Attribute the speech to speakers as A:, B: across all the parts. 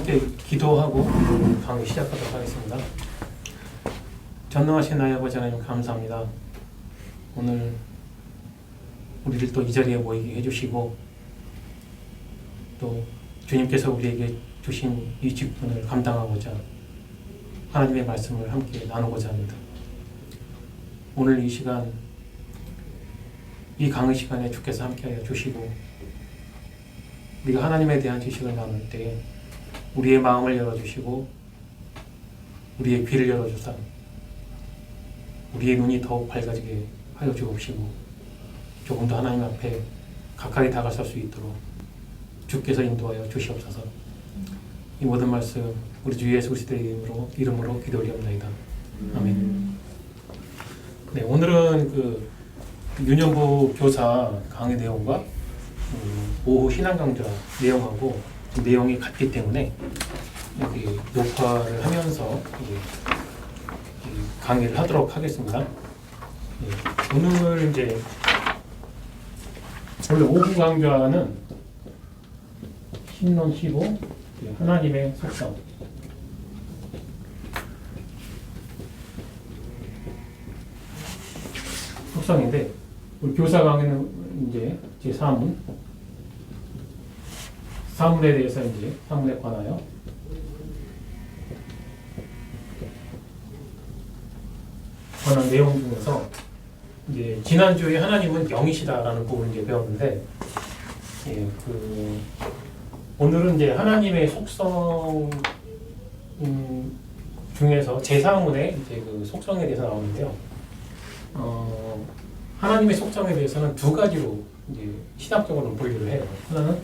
A: 함께 기도하고 강의 시작하도록 하겠습니다. 전능하신 나의 아버지 하나님 감사합니다. 오늘 우리를 또 이 자리에 모이게 해주시고 또 주님께서 우리에게 주신 이 직분을 감당하고자 하나님의 말씀을 함께 나누고자 합니다. 오늘 이 시간, 이 강의 시간에 주께서 함께하여 주시고 우리가 하나님에 대한 지식을 나눌 때 우리의 마음을 열어주시고 우리의 귀를 열어주사 우리의 눈이 더욱 밝아지게 하여 주옵시고 조금 더 하나님 앞에 가까이 다가설 수 있도록 주께서 인도하여 주시옵소서. 이 모든 말씀 우리 주 예수 그리스도의 이름으로 기도드리옵나이다. 아멘. 네, 오늘은 그 윤영부 교사 강의 내용과 오후 신앙 강좌 내용하고 내용이 같기 때문에 여기 녹화를 하면서 강의를 하도록 하겠습니다. 오늘 이제 원래 오후 강좌는 신론 15 하나님의 속성 속성인데 우리 교사 강의는 이제 제 4문 사문에 대해서 이제 사문에 관하여 관한 내용 중에서 이제 지난주에 하나님은 영이시다라는 부분을 이제 배웠는데 오늘은 이제 하나님의 속성 중에서 제4문에 이제 그 속성에 대해서 나오는데요. 하나님의 속성에 대해서는 두 가지로 이제 신학적으로 분류를 해요. 하나는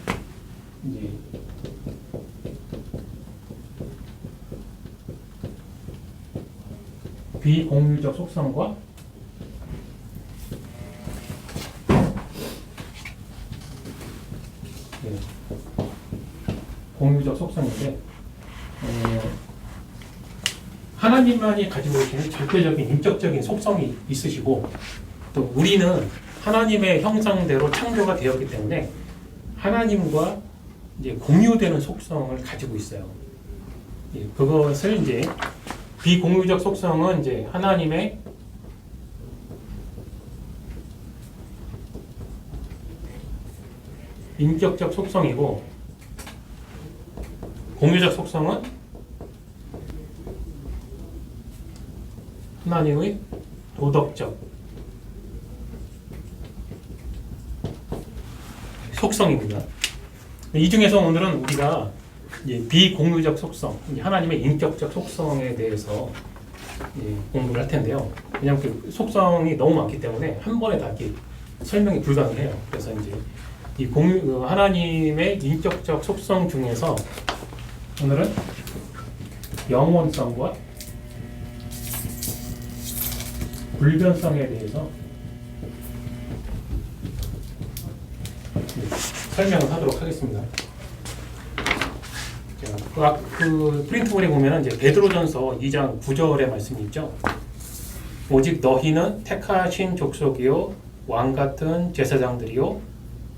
A: 이제 비공유적 속성과 공유적 속성인데 하나님만이 가지고 계신 절대적인 인격적인 속성이 있으시고 또 우리는 하나님의 형상대로 창조가 되었기 때문에 하나님과 이제 공유되는 속성을 가지고 있어요. 그것을 이제 비공유적 속성은 이제 하나님의 인격적 속성이고 공유적 속성은 하나님의 도덕적 속성입니다. 이 중에서 오늘은 우리가 이제 비공유적 속성, 하나님의 인격적 속성에 대해서 공부를 할 텐데요. 왜냐하면 그 속성이 너무 많기 때문에 한 번에 다 이렇게 설명이 불가능해요. 그래서 이제 이 하나님의 인격적 속성 중에서 오늘은 영원성과 불변성에 대해서 설명을 하도록 하겠습니다. 그 프린트본에 보면 이제 베드로전서 2장 9절의 말씀이 있죠. 오직 너희는 택하신 족속이요 왕 같은 제사장들이요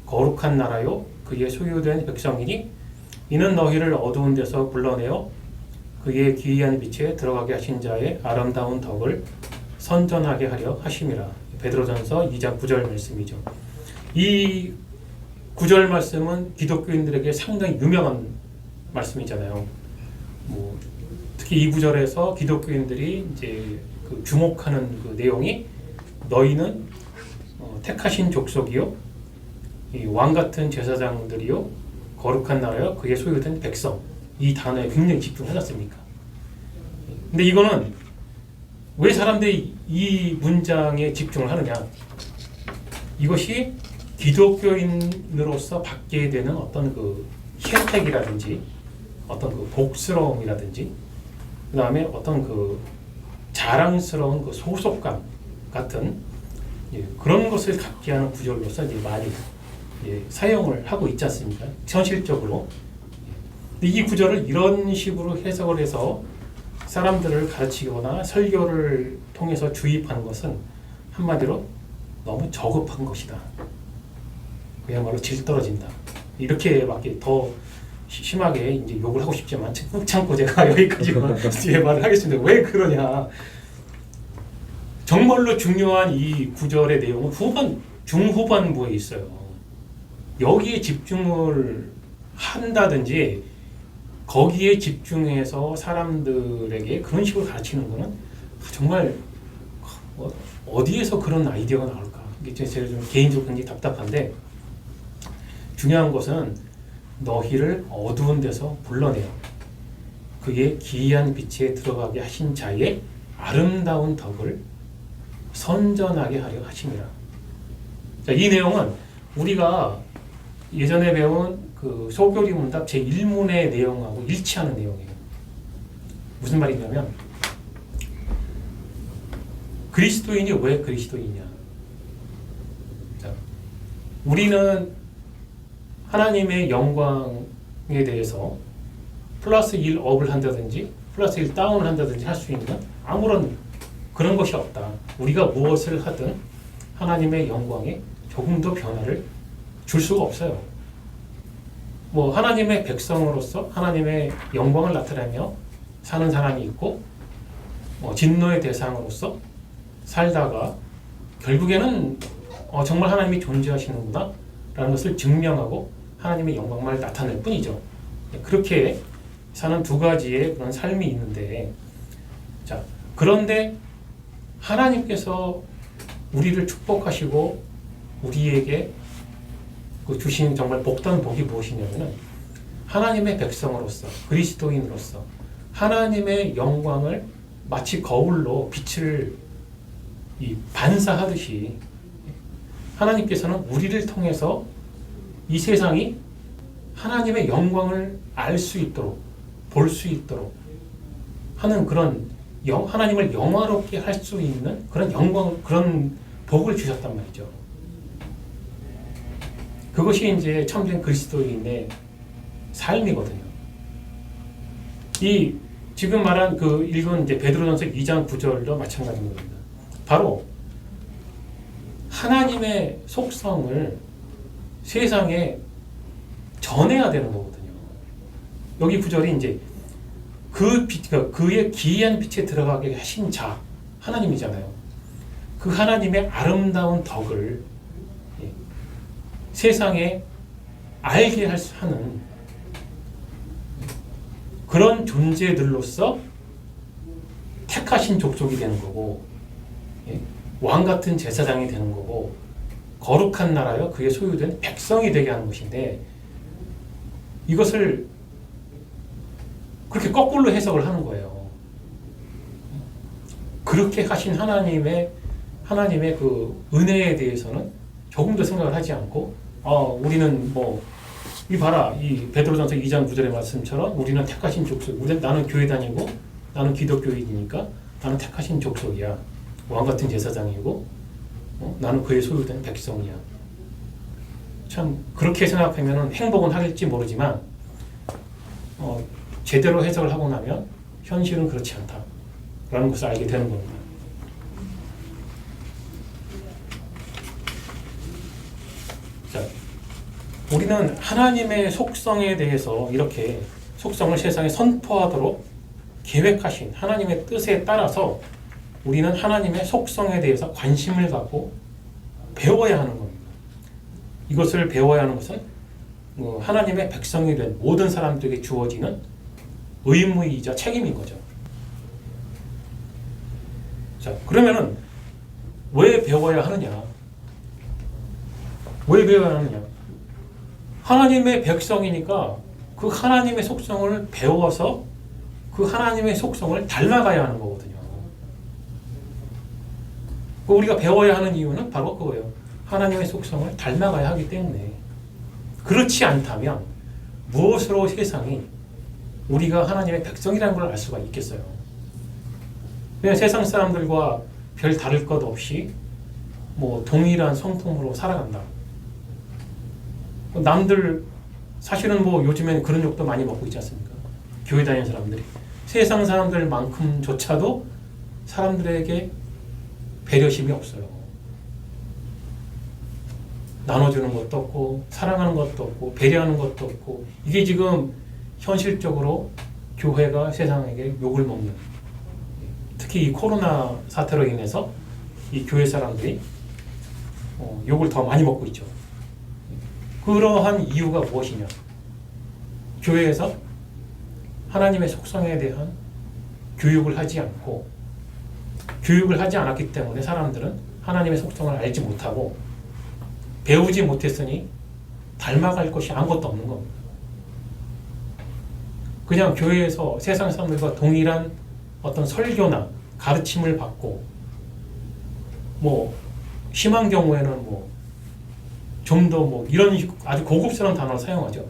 A: 거룩한 나라요 그의 소유된 백성이니 이는 너희를 어두운 데서 불러내어 그의 기이한 빛에 들어가게 하신 자의 아름다운 덕을 선전하게 하려 하심이라. 베드로전서 2장 9절 말씀이죠. 이 9절 말씀은 기독교인들에게 상당히 유명한 말씀이잖아요. 특히 이 구절에서 기독교인들이 이제 그 주목하는 그 내용이 너희는 택하신 족속이요, 이 왕 같은 제사장들이요, 거룩한 나라요, 그의 소유된 백성. 이 단어에 굉장히 집중하셨습니까? 근데 이거는 왜 사람들이 이 문장에 집중을 하느냐? 이것이 기독교인으로서 받게 되는 어떤 그 혜택이라든지 어떤 그 복스러움이라든지 그 다음에 어떤 그 자랑스러운 그 소속감 같은 그런 것을 갖게 하는 구절로서 이제 많이 사용을 하고 있지 않습니까? 현실적으로. 근데 이 구절을 이런 식으로 해석을 해서 사람들을 가르치거나 설교를 통해서 주입하는 것은 한마디로 너무 저급한 것이다. 그야말로 질 떨어진다. 이렇게밖에 더 심하게 이제 욕을 하고 싶지만 꾹 참고 제가 여기까지만 뒤에 말을 하겠습니다. 왜 그러냐? 정말로 중요한 이 구절의 내용은 중후반부에 있어요. 여기에 집중을 한다든지 거기에 집중해서 사람들에게 그런 식으로 가르치는 거는 정말 어디에서 그런 아이디어가 나올까? 이게 제가 좀 개인적으로 굉장히 답답한데, 중요한 것은 너희를 어두운 데서 불러내어 그의 기이한 빛에 들어가게 하신 자의 아름다운 덕을 선전하게 하려 하심이라. 자, 이 내용은 우리가 예전에 배운 그 소교리 문답 제1문의 내용하고 일치하는 내용이에요. 무슨 말이냐면, 그리스도인이 왜 그리스도인이냐? 자, 우리는 하나님의 영광에 대해서 플러스 1 업을 한다든지 플러스 1 다운을 한다든지 할 수 있는 아무런 그런 것이 없다. 우리가 무엇을 하든 하나님의 영광에 조금 더 변화를 줄 수가 없어요. 뭐 하나님의 백성으로서 하나님의 영광을 나타내며 사는 사람이 있고, 진노의 대상으로서 살다가 결국에는 정말 하나님이 존재하시는구나 라는 것을 증명하고 하나님의 영광만 나타낼 뿐이죠. 그렇게 사는 두 가지의 그런 삶이 있는데, 자, 그런데 하나님께서 우리를 축복하시고 우리에게 주신 정말 복된 복이 무엇이냐면은, 하나님의 백성으로서 그리스도인으로서 하나님의 영광을 마치 거울로 빛을 반사하듯이 하나님께서는 우리를 통해서 이 세상이 하나님의 영광을 알 수 있도록, 볼 수 있도록 하는 그런 하나님을 영화롭게 할 수 있는 그런 그런 복을 주셨단 말이죠. 그것이 이제 참된 그리스도인의 삶이거든요. 이 지금 말한 그 읽은 이제 베드로전서 2장 9절도 마찬가지인 겁니다. 바로 하나님의 속성을 세상에 전해야 되는 거거든요. 여기 구절이 이제 그의 기이한 빛에 들어가게 하신 자, 하나님이잖아요. 그 하나님의 아름다운 덕을 세상에 알게 하는 그런 존재들로서 택하신 족속이 되는 거고, 왕 같은 제사장이 되는 거고, 거룩한 나라여 그의 소유된 백성이 되게 하는 것인데, 이것을 그렇게 거꾸로 해석을 하는 거예요. 그렇게 하신 하나님의 그 은혜에 대해서는 조금도 생각을 하지 않고, 우리는 이 봐라, 이 베드로전서 2장 9절의 말씀처럼 우리는 택하신 족속, 나는 교회 다니고 나는 기독교인이니까 나는 택하신 족속이야. 왕 같은 제사장이고, 나는 그의 소유된 백성이야. 참 그렇게 생각하면 행복은 하겠지 모르지만, 제대로 해석을 하고 나면 현실은 그렇지 않다라는 것을 알게 되는 겁니다. 자, 우리는 하나님의 속성에 대해서 이렇게 속성을 세상에 선포하도록 계획하신 하나님의 뜻에 따라서 우리는 하나님의 속성에 대해서 관심을 갖고 배워야 하는 겁니다. 이것을 배워야 하는 것은 하나님의 백성이 된 모든 사람들에게 주어지는 의무이자 책임인 거죠. 자, 그러면은 왜 배워야 하느냐? 왜 배워야 하느냐? 하나님의 백성이니까 그 하나님의 속성을 배워서 그 하나님의 속성을 닮아가야 하는 거거든요. 우리가 배워야 하는 이유는 바로 그거예요. 하나님의 속성을 닮아가야 하기 때문에. 그렇지 않다면 무엇으로 세상이 우리가 하나님의 백성이라는 걸 알 수가 있겠어요? 그냥 세상 사람들과 별 다를 것 없이 동일한 성품으로 살아간다. 남들 사실은 요즘에는 그런 욕도 많이 먹고 있지 않습니까? 교회 다니는 사람들이 세상 사람들만큼조차도 사람들에게 배려심이 없어요. 나눠주는 것도 없고 사랑하는 것도 없고 배려하는 것도 없고, 이게 지금 현실적으로 교회가 세상에게 욕을 먹는, 특히 이 코로나 사태로 인해서 이 교회 사람들이 욕을 더 많이 먹고 있죠. 그러한 이유가 무엇이냐? 교회에서 하나님의 속성에 대한 교육을 하지 않고, 교육을 하지 않았기 때문에 사람들은 하나님의 속성을 알지 못하고 배우지 못했으니 닮아갈 것이 아무것도 없는 겁니다. 그냥 교회에서 세상 사람들과 동일한 어떤 설교나 가르침을 받고, 뭐 심한 경우에는 뭐 좀 더 뭐 이런 아주 고급스러운 단어를 사용하죠.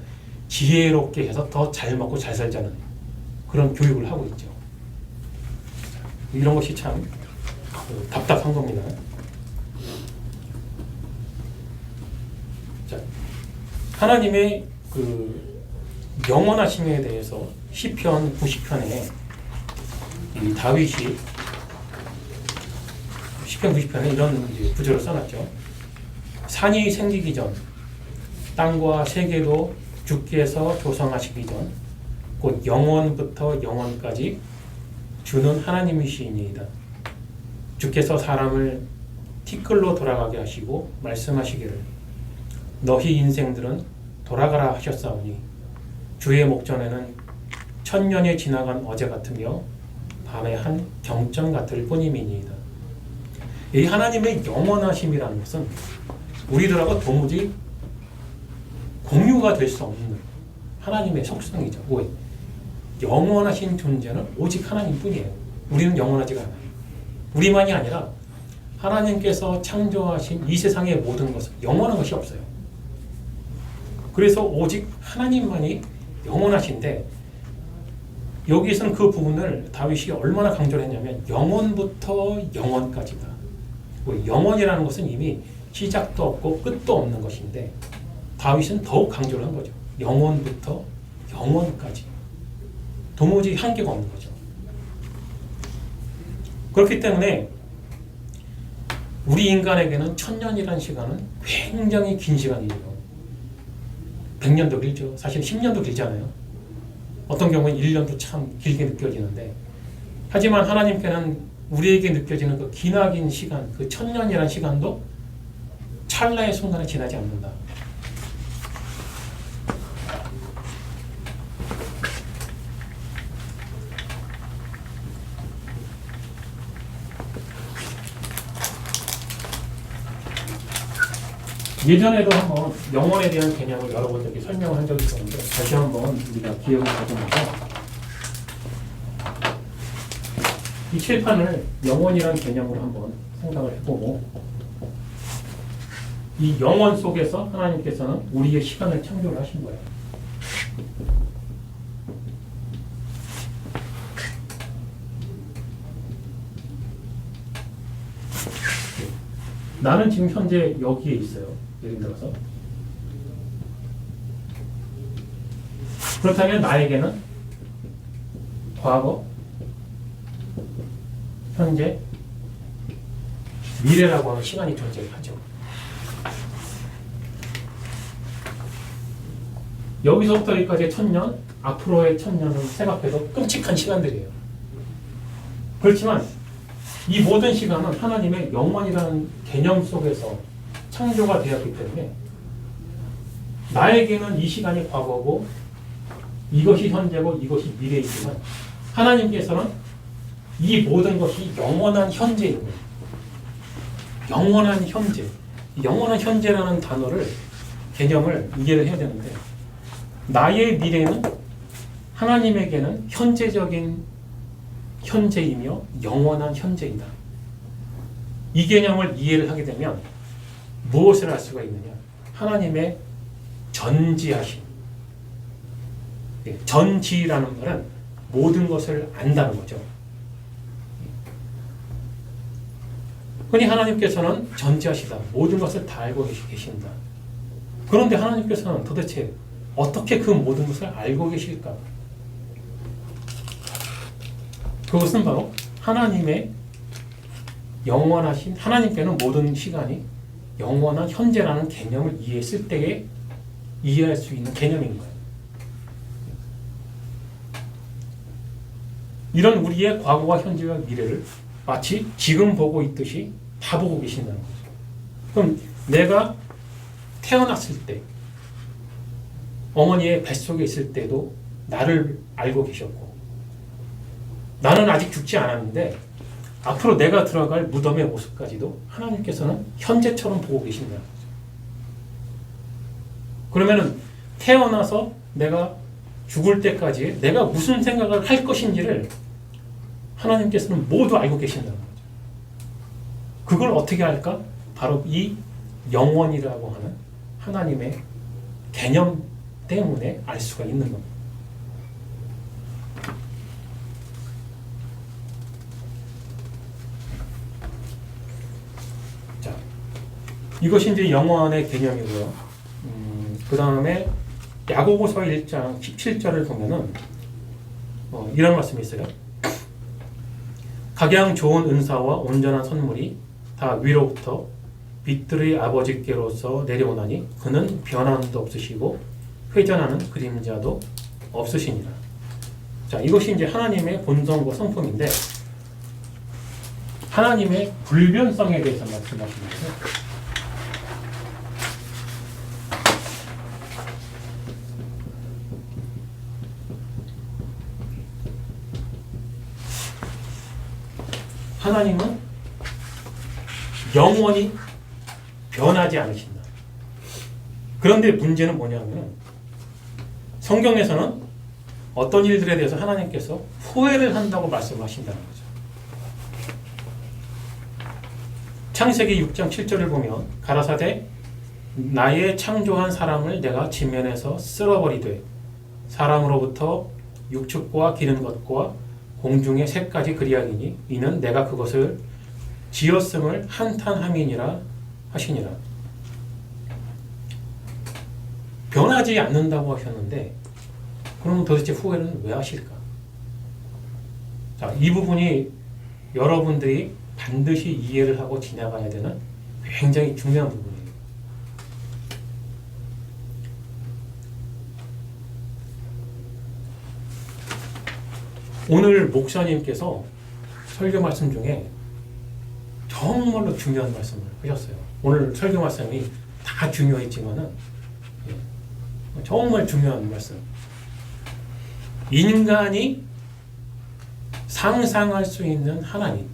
A: 지혜롭게 해서 더 잘 먹고 잘 살자는 그런 교육을 하고 있죠. 이런 것이 참 답답한 겁니다. 자, 하나님의 그 영원하심에 대해서 시편 90편에 이 다윗이 시편 90편에 이런 구절을 써놨죠. 산이 생기기 전, 땅과 세계도 주께서 조성하시기 전, 곧 영원부터 영원까지 주는 하나님이시니이다. 주께서 사람을 티끌로 돌아가게 하시고 말씀하시기를 너희 인생들은 돌아가라 하셨사오니 주의 목전에는 천년이 지나간 어제 같으며 밤의 한 경점 같을 뿐임이니이다. 이 하나님의 영원하심이라는 것은 우리들하고 도무지 공유가 될 수 없는 하나님의 속성이죠. 왜? 영원하신 존재는 오직 하나님뿐이에요. 우리는 영원하지가 않아요. 우리만이 아니라 하나님께서 창조하신 이 세상의 모든 것은 영원한 것이 없어요. 그래서 오직 하나님만이 영원하신데, 여기서는 그 부분을 다윗이 얼마나 강조를 했냐면 영원부터 영원까지다. 영원이라는 것은 이미 시작도 없고 끝도 없는 것인데 다윗은 더욱 강조를 한 거죠. 영원부터 영원까지. 도무지 한계가 없는 거죠. 그렇기 때문에 우리 인간에게는 천년이라는 시간은 굉장히 긴 시간이에요. 100년도 길죠. 사실 10년도 길잖아요. 어떤 경우는 1년도 참 길게 느껴지는데, 하지만 하나님께는 우리에게 느껴지는 그 기나긴 시간, 그 천년이라는 시간도 찰나의 순간에 지나지 않는다. 예전에도 한번 영혼에 대한 개념을 여러분들께 설명을 한 적이 있었는데 다시 한번 우리가 기억을 가져보면서 이 칠판을 영혼이라는 개념으로 한번 생각을 해보고, 이 영혼 속에서 하나님께서는 우리의 시간을 창조를 하신 거예요. 나는 지금 현재 여기에 있어요. 예를 들어서. 그렇다면 나에게는 과거, 현재, 미래라고 하는 시간이 존재하죠. 여기서부터 여기까지의 천년, 앞으로의 천년을 생각해도 끔찍한 시간들이에요. 그렇지만 이 모든 시간은 하나님의 영원이라는 개념 속에서 창조가 되었기 때문에 나에게는 이 시간이 과거고 이것이 현재고 이것이 미래이지만 하나님께서는 이 모든 것이 영원한 현재인 거예요. 영원한 현재. 영원한 현재라는 단어를, 개념을 이해를 해야 되는데, 나의 미래는 하나님에게는 현재적인 현재이며 영원한 현재이다. 이 개념을 이해를 하게 되면 무엇을 알 수가 있느냐? 하나님의 전지하심. 전지라는 말은 모든 것을 안다는 거죠. 흔히 하나님께서는 전지하시다. 모든 것을 다 알고 계신다. 그런데 하나님께서는 도대체 어떻게 그 모든 것을 알고 계실까? 그것은 바로 하나님의 영원하신, 하나님께는 모든 시간이 영원한 현재라는 개념을 이해했을 때에 이해할 수 있는 개념인 거예요. 이런 우리의 과거와 현재와 미래를 마치 지금 보고 있듯이 다 보고 계신다는 거죠. 그럼 내가 태어났을 때, 어머니의 뱃속에 있을 때도 나를 알고 계셨고, 나는 아직 죽지 않았는데 앞으로 내가 들어갈 무덤의 모습까지도 하나님께서는 현재처럼 보고 계신다는 거죠. 그러면은 태어나서 내가 죽을 때까지 내가 무슨 생각을 할 것인지를 하나님께서는 모두 알고 계신다는 거죠. 그걸 어떻게 할까? 바로 이 영원이라고 하는 하나님의 개념 때문에 알 수가 있는 겁니다. 자, 이것이 이제 영원의 개념이고요. 그 다음에 야고보서 1장 17절을 보면은 이런 말씀이 있어요. 각양 좋은 은사와 온전한 선물이 다 위로부터 빛들의 아버지께로서 내려오나니 그는 변함도 없으시고 회전하는 그림자도 없으시니라. 자, 이것이 이제 하나님의 본성과 성품인데 하나님의 불변성에 대해서 말씀하시는 거예요. 하나님은 영원히 변하지 않으신다. 그런데 문제는 뭐냐면 성경에서는 어떤 일들에 대해서 하나님께서 후회를 한다고 말씀하신다는 거죠. 창세기 6장 7절을 보면 가라사대 나의 창조한 사람을 내가 진면에서 쓸어버리되 사람으로부터 육축과 기는 것과 공중의 새까지 그리하기니 이는 내가 그것을 지었음을 한탄함이니라 하시니라. 변하지 않는다고 하셨는데 그럼 도대체 후회는 왜 하실까? 자, 이 부분이 여러분들이 반드시 이해를 하고 지나가야 되는 굉장히 중요한 부분이에요. 오늘 목사님께서 설교 말씀 중에 정말로 중요한 말씀을 하셨어요. 오늘 설교 말씀이 다 중요했지만은 정말 중요한 말씀. 인간이 상상할 수 있는 하나님.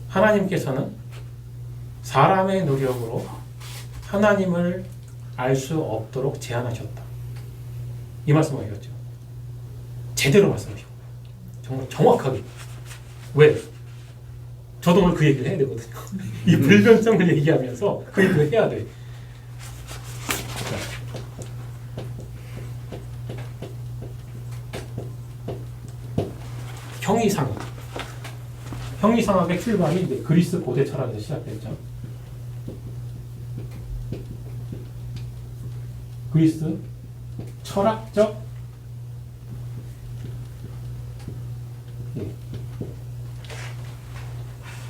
A: 하나님께서는 사람의 노력으로 하나님을 알 수 없도록 제한하셨다. 이 말씀을 하셨죠. 제대로 말씀하셨고 정말 정확하게. 왜? 저도 오늘 그 얘기를 해야 되거든요. 이 불변성을 얘기하면서 그 얘기를 해야 돼. 형이상학. 형이상학의 출발이 이제 그리스 고대 철학에서 시작됐죠. 그리스 철학적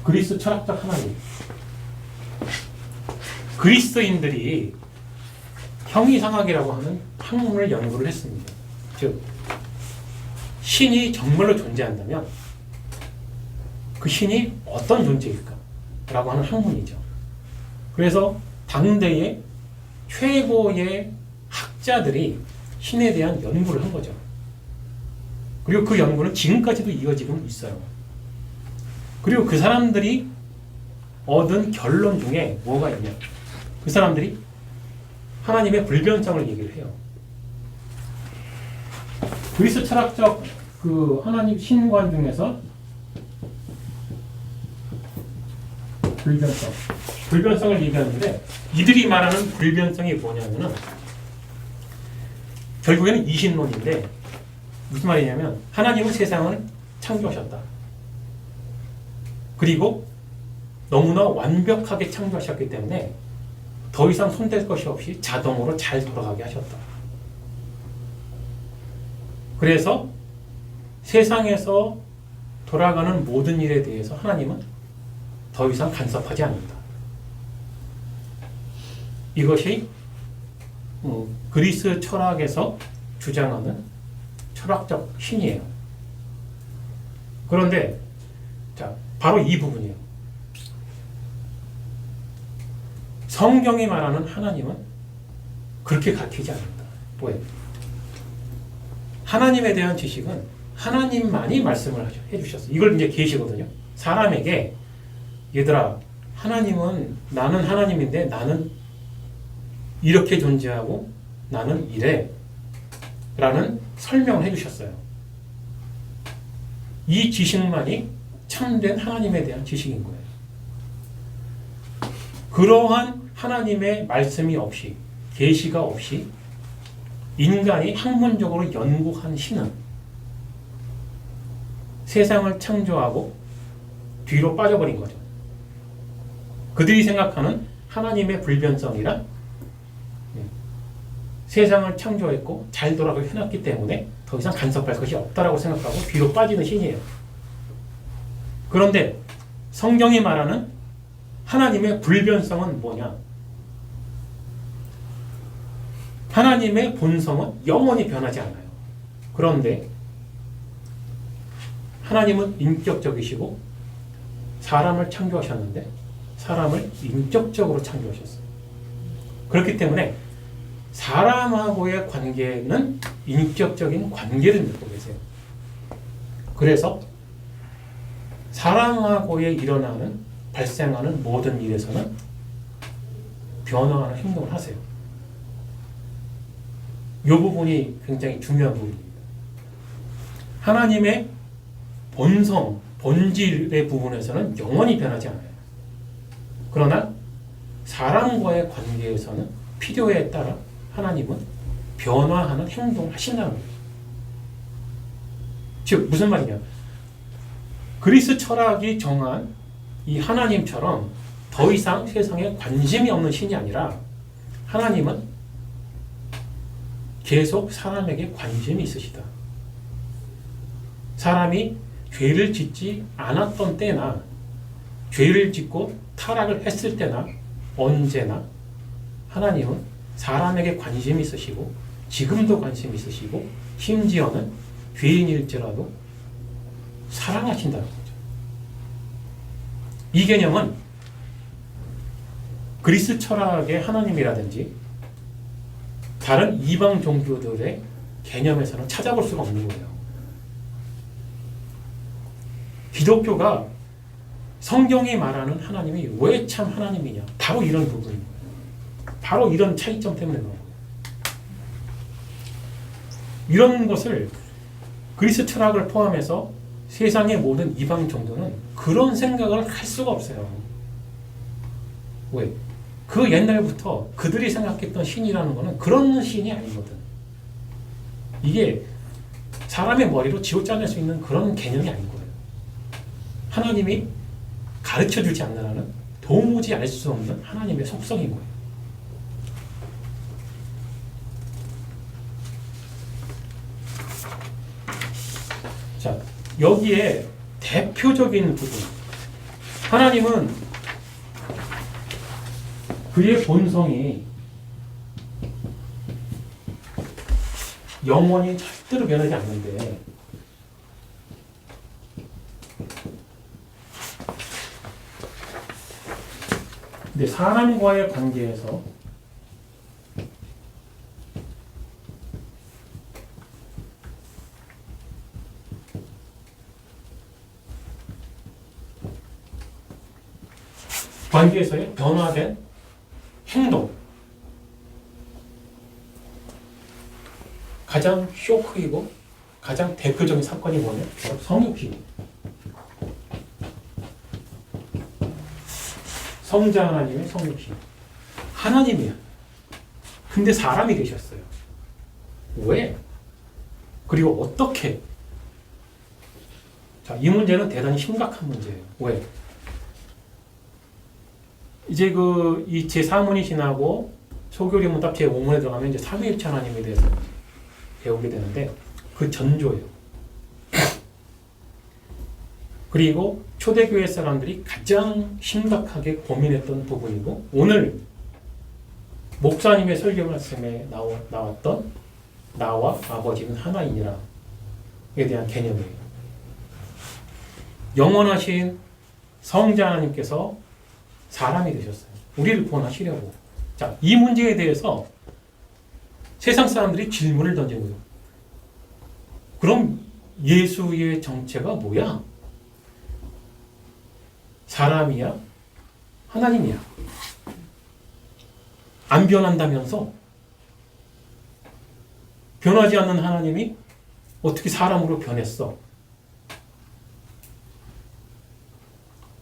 A: 그리스 철학적 하나님. 그리스인들이 형이상학이라고 하는 학문을 연구를 했습니다. 즉 신이 정말로 존재한다면 그 신이 어떤 존재일까? 라고 하는 학문이죠. 그래서 당대의 최고의 학자들이 신에 대한 연구를 한 거죠. 그리고 그 연구는 지금까지도 이어지고 있어요. 그리고 그 사람들이 얻은 결론 중에 뭐가 있냐? 그 사람들이 하나님의 불변성을 얘기를 해요. 그리스 철학적 그 하나님 신관 중에서 불변성을 얘기하는데 이들이 말하는 불변성이 뭐냐면은 결국에는 이신론인데 무슨 말이냐면 하나님은 세상을 창조하셨다. 그리고 너무나 완벽하게 창조하셨기 때문에 더 이상 손댈 것이 없이 자동으로 잘 돌아가게 하셨다. 그래서 세상에서 돌아가는 모든 일에 대해서 하나님은 더 이상 간섭하지 않는다. 이것이 그리스 철학에서 주장하는 철학적 신이에요. 그런데 자, 바로 이 부분이에요. 성경이 말하는 하나님은 그렇게 가르치지 않는다. 왜? 하나님에 대한 지식은 하나님만이 말씀을 해주셨어요. 이걸 이제 계시거든요. 사람에게 얘들아, 하나님은 나는 하나님인데 나는 이렇게 존재하고 나는 이래 라는 설명을 해주셨어요. 이 지식만이 참된 하나님에 대한 지식인 거예요. 그러한 하나님의 말씀이 없이, 계시가 없이 인간이 학문적으로 연구한 신은 세상을 창조하고 뒤로 빠져버린 거죠. 그들이 생각하는 하나님의 불변성이라 세상을 창조했고 잘 돌아가게 해놨기 때문에 더 이상 간섭할 것이 없다라고 생각하고 뒤로 빠지는 신이에요. 그런데 성경이 말하는 하나님의 불변성은 뭐냐? 하나님의 본성은 영원히 변하지 않아요. 그런데 하나님은 인격적이시고 사람을 창조하셨는데 사람을 인격적으로 창조하셨어요. 그렇기 때문에 사람하고의 관계는 인격적인 관계를 맺고 계세요. 그래서 사람하고의 발생하는 모든 일에서는 변화하는 행동을 하세요. 이 부분이 굉장히 중요한 부분입니다. 하나님의 본성, 본질의 부분에서는 영원히 변하지 않아요. 그러나 사람과의 관계에서는 필요에 따라 하나님은 변화하는 행동을 하신다는 거예요. 즉 무슨 말이냐? 그리스 철학이 정한 이 하나님처럼 더 이상 세상에 관심이 없는 신이 아니라 하나님은 계속 사람에게 관심이 있으시다. 사람이 죄를 짓지 않았던 때나 죄를 짓고 타락을 했을 때나 언제나 하나님은 사람에게 관심이 있으시고 지금도 관심이 있으시고 심지어는 죄인일지라도 사랑하신다는 거죠. 이 개념은 그리스 철학의 하나님이라든지 다른 이방 종교들의 개념에서는 찾아볼 수가 없는 거예요. 기독교가 성경이 말하는 하나님이 왜 참 하나님이냐? 바로 이런 부분인 거예요. 바로 이런 차이점 때문에 그런 거예요. 이런 것을 그리스 철학을 포함해서 세상의 모든 이방 종교는 그런 생각을 할 수가 없어요. 왜? 그 옛날부터 그들이 생각했던 신이라는 것은 그런 신이 아니거든. 이게 사람의 머리로 지어짜낼 수 있는 그런 개념이 아닌 거예요. 하나님이 가르쳐주지 않는 한은 도무지 알 수 없는 하나님의 속성인 거예요. 자, 여기에 대표적인 부분. 하나님은 그의 본성이 영원히 절대로 변하지 않는데 근데 사람과의 관계에서 관계에서의 변화된 행동, 가장 쇼크이고 가장 대표적인 사건이 뭐냐? 바로 성육신. 성자 하나님의 성육신. 하나님이야. 근데 사람이 되셨어요. 왜? 그리고 어떻게? 자, 이 문제는 대단히 심각한 문제예요. 왜? 이제 이 제4문이 지나고 소교리문답 제5문에 들어가면 이제 삼위일체 하나님에 대해서 배우게 되는데 그 전조예요. 그리고 초대교회 사람들이 가장 심각하게 고민했던 부분이고 오늘 목사님의 설교 말씀에 나왔던 나와 아버지는 하나이니라 대한 개념이에요. 영원하신 성자 하나님께서 사람이 되셨어요. 우리를 구원하시려고. 자, 이 문제에 대해서 세상 사람들이 질문을 던진 거예요. 그럼 예수의 정체가 뭐야? 사람이야? 하나님이야? 안 변한다면서? 변하지 않는 하나님이 어떻게 사람으로 변했어?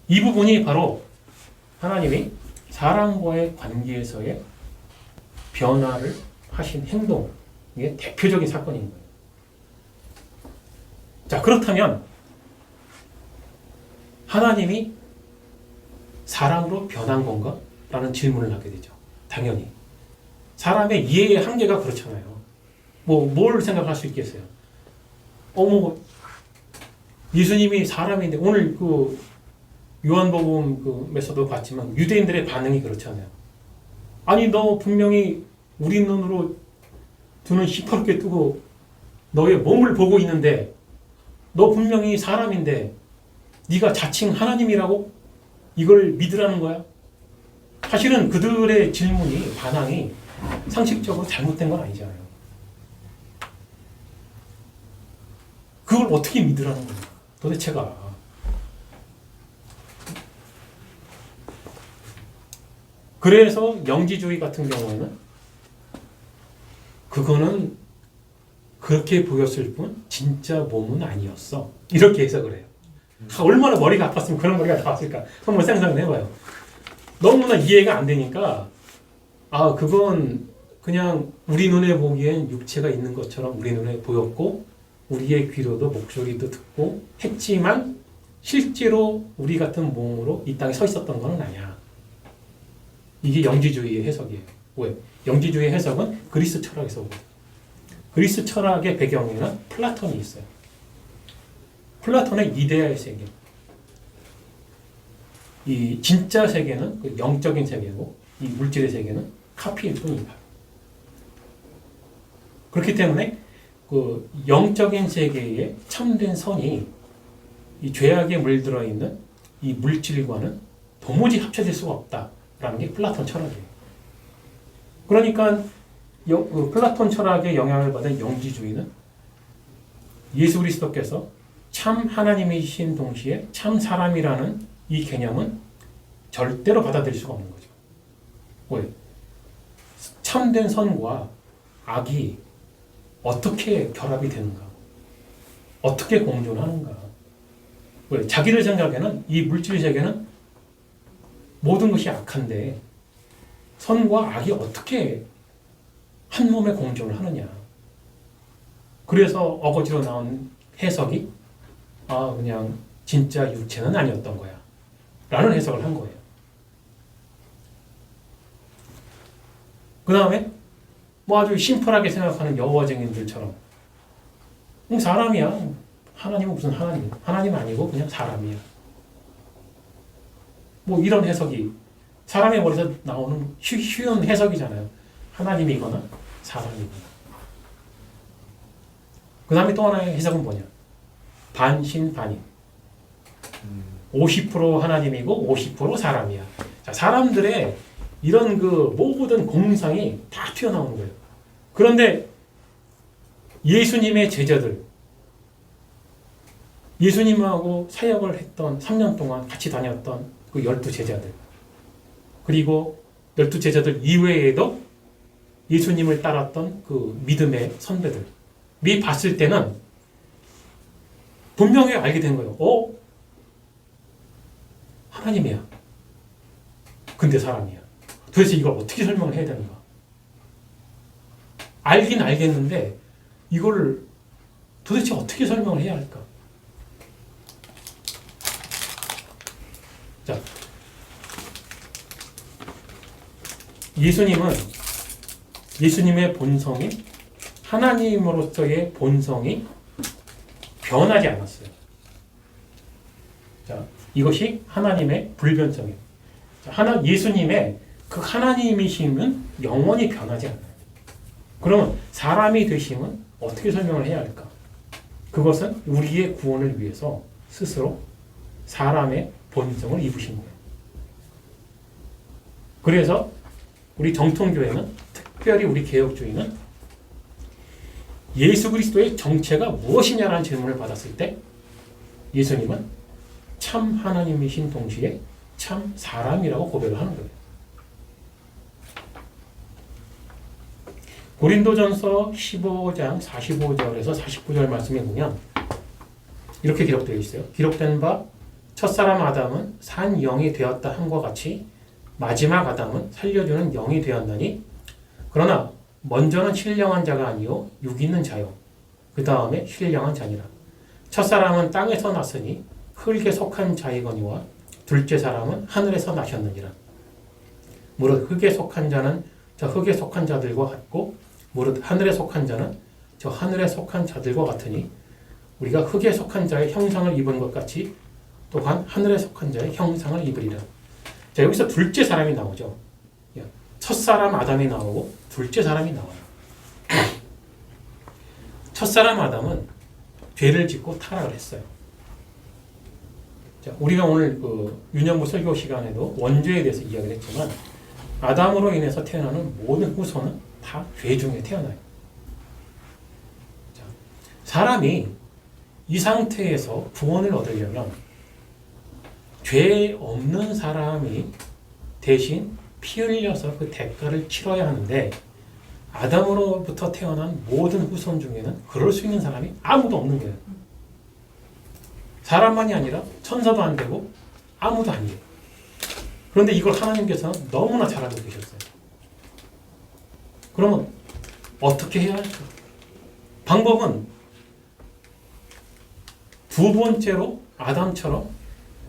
A: 이 부분이 바로 하나님이 사람과의 관계에서의 변화를 하신 행동의 대표적인 사건인 거예요. 자, 그렇다면 하나님이 사람으로 변한 건가? 라는 질문을 하게 되죠. 당연히. 사람의 이해의 한계가 그렇잖아요. 뭘 생각할 수 있겠어요? 예수님이 사람인데, 오늘 요한복음 메서도 봤지만, 유대인들의 반응이 그렇잖아요. 아니, 너 분명히 우리 눈으로 두 눈 시퍼렇게 뜨고, 너의 몸을 보고 있는데, 너 분명히 사람인데, 네가 자칭 하나님이라고? 이걸 믿으라는 거야? 사실은 그들의 질문이, 반항이 상식적으로 잘못된 건 아니잖아요. 그걸 어떻게 믿으라는 거야? 도대체가. 그래서 영지주의 같은 경우에는 그거는 그렇게 보였을 뿐 진짜 몸은 아니었어. 이렇게 해석을 해요. 얼마나 머리가 아팠으면 그런 머리가 나왔을까? 한번 상상을 해봐요. 너무나 이해가 안 되니까 그건 그냥 우리 눈에 보기엔 육체가 있는 것처럼 우리 눈에 보였고 우리의 귀로도 목소리도 듣고 했지만 실제로 우리 같은 몸으로 이 땅에 서 있었던 건 아니야. 이게 영지주의의 해석이에요. 왜? 영지주의의 해석은 그리스 철학에서 오거든요. 그리스 철학의 배경에는 플라톤이 있어요. 플라톤의 이데아의 세계. 이 진짜 세계는 그 영적인 세계고 이 물질의 세계는 카피일 뿐이다. 그렇기 때문에 그 영적인 세계에 참된 선이 이 죄악에 물들어 있는 이 물질과는 도무지 합쳐질 수가 없다라는 게 플라톤 철학이에요. 그러니까 플라톤 철학의 영향을 받은 영지주의는 예수 그리스도께서 참 하나님이신 동시에 참 사람이라는 이 개념은 절대로 받아들일 수가 없는 거죠. 왜? 참된 선과 악이 어떻게 결합이 되는가? 어떻게 공존하는가? 왜? 자기들 생각에는 이 물질 세계는 모든 것이 악한데 선과 악이 어떻게 한 몸에 공존을 하느냐? 그래서 어거지로 나온 해석이 그냥 진짜 육체는 아니었던 거야 라는 해석을 한 거예요. 그 다음에 아주 심플하게 생각하는 여호와증인들처럼 사람이야. 하나님은 무슨 하나님? 하나님 아니고 그냥 사람이야. 이런 해석이 사람의 머리에서 나오는 쉬운 해석이잖아요. 하나님이거나 사람이거나. 그 다음에 또 하나의 해석은 뭐냐? 반신반인. 50% 하나님이고 50% 사람이야. 자, 사람들의 이런 모든 공상이 다 튀어나오는 거예요. 그런데 예수님의 제자들, 예수님하고 사역을 했던 3년 동안 같이 다녔던 그 12제자들, 그리고 12제자들 이외에도 예수님을 따랐던 그 믿음의 선배들이 봤을 때는 분명히 알게 된 거예요. 하나님이야. 근데 사람이야. 도대체 이걸 어떻게 설명을 해야 되는가? 알긴 알겠는데 이걸 도대체 어떻게 설명을 해야 할까? 자, 예수님의 본성이 하나님으로서의 본성이 변하지 않았어요. 자, 이것이 하나님의 불변성이에요. 예수님의 그 하나님이심은 영원히 변하지 않아요. 그러면 사람이 되심은 어떻게 설명을 해야 할까? 그것은 우리의 구원을 위해서 스스로 사람의 본성을 입으신 거예요. 그래서 우리 정통교회는, 특별히 우리 개혁주의는 예수 그리스도의 정체가 무엇이냐라는 질문을 받았을 때 예수님은 참 하나님이신 동시에 참 사람이라고 고백을 하는 거예요. 고린도전서 15장 45절에서 49절 말씀에 보면 이렇게 기록되어 있어요. 기록된 바 첫사람 아담은 산 영이 되었다 함과 같이 마지막 아담은 살려주는 영이 되었나니 그러나 먼저는 신령한 자가 아니요 육 있는 자요 그 다음에 신령한 자니라. 첫사람은 땅에서 났으니 흙에 속한 자이거니와 둘째 사람은 하늘에서 나셨느니라. 무릇 흙에 속한 자는 저 흙에 속한 자들과 같고 무릇 하늘에 속한 자는 저 하늘에 속한 자들과 같으니 우리가 흙에 속한 자의 형상을 입은 것 같이 또한 하늘에 속한 자의 형상을 입으리라. 자, 여기서 둘째 사람이 나오죠. 첫사람 아담이 나오고 둘째 사람이 나와요. 첫사람 아담은 죄를 짓고 타락을 했어요. 자, 우리가 오늘 윤영부 설교 시간에도 원죄에 대해서 이야기를 했지만 아담으로 인해서 태어나는 모든 후손은 다 죄 중에 태어나요. 자, 사람이 이 상태에서 구원을 얻으려면 죄 없는 사람이 대신 피 흘려서 그 대가를 치러야 하는데 아담으로부터 태어난 모든 후손 중에는 그럴 수 있는 사람이 아무도 없는 거예요. 사람만이 아니라 천사도 안 되고 아무도 아니에요. 그런데 이걸 하나님께서는 너무나 잘 알고 계셨어요. 그러면 어떻게 해야 할까? 방법은 두 번째로 아담처럼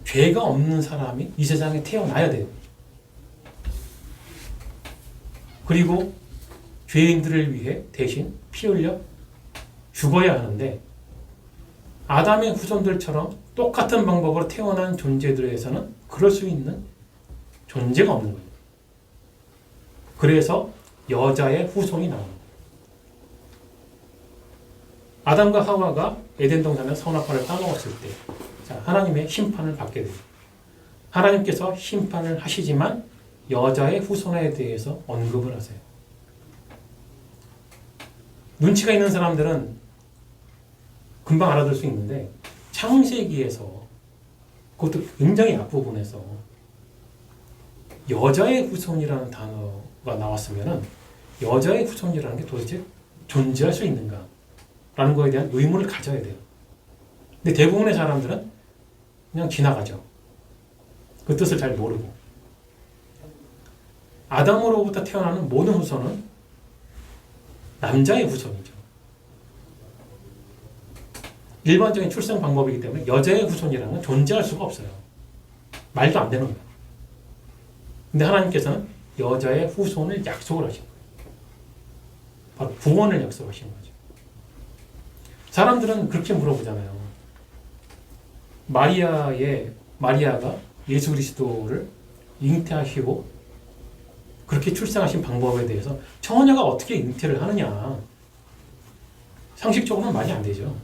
A: 죄가 없는 사람이 이 세상에 태어나야 돼요. 그리고 죄인들을 위해 대신 피 흘려 죽어야 하는데 아담의 후손들처럼 똑같은 방법으로 태어난 존재들에서는 그럴 수 있는 존재가 없는 거예요. 그래서 여자의 후손이 나오는 거예요. 아담과 하와가 에덴 동산의 선악과를 따먹었을 때 하나님의 심판을 받게 돼요. 하나님께서 심판을 하시지만 여자의 후손에 대해서 언급을 하세요. 눈치가 있는 사람들은 금방 알아들 수 있는데 창세기에서 그것도 굉장히 앞부분에서 여자의 후손이라는 단어가 나왔으면 여자의 후손이라는 게 도대체 존재할 수 있는가? 라는 거에 대한 의문을 가져야 돼요. 근데 대부분의 사람들은 그냥 지나가죠. 그 뜻을 잘 모르고. 아담으로부터 태어나는 모든 후손은 남자의 후손이죠. 일반적인 출생 방법이기 때문에 여자의 후손이라는 건 존재할 수가 없어요. 말도 안 되는 거예요. 근데 하나님께서는 여자의 후손을 약속을 하신 거예요. 바로 구원을 약속하신 거죠. 사람들은 그렇게 물어보잖아요. 마리아가 예수 그리스도를 잉태하시고 그렇게 출생하신 방법에 대해서 처녀가 어떻게 잉태를 하느냐. 상식적으로는 말이 안 되죠.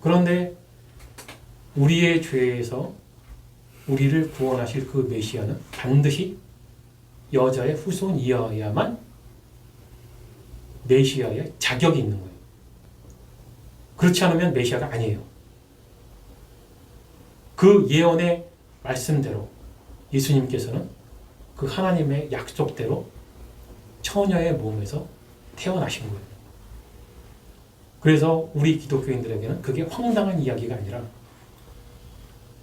A: 그런데 우리의 죄에서 우리를 구원하실 그 메시아는 반드시 여자의 후손이어야만 메시아의 자격이 있는 거예요. 그렇지 않으면 메시아가 아니에요. 그 예언의 말씀대로 예수님께서는 그 하나님의 약속대로 처녀의 몸에서 태어나신 거예요. 그래서 우리 기독교인들에게는 그게 황당한 이야기가 아니라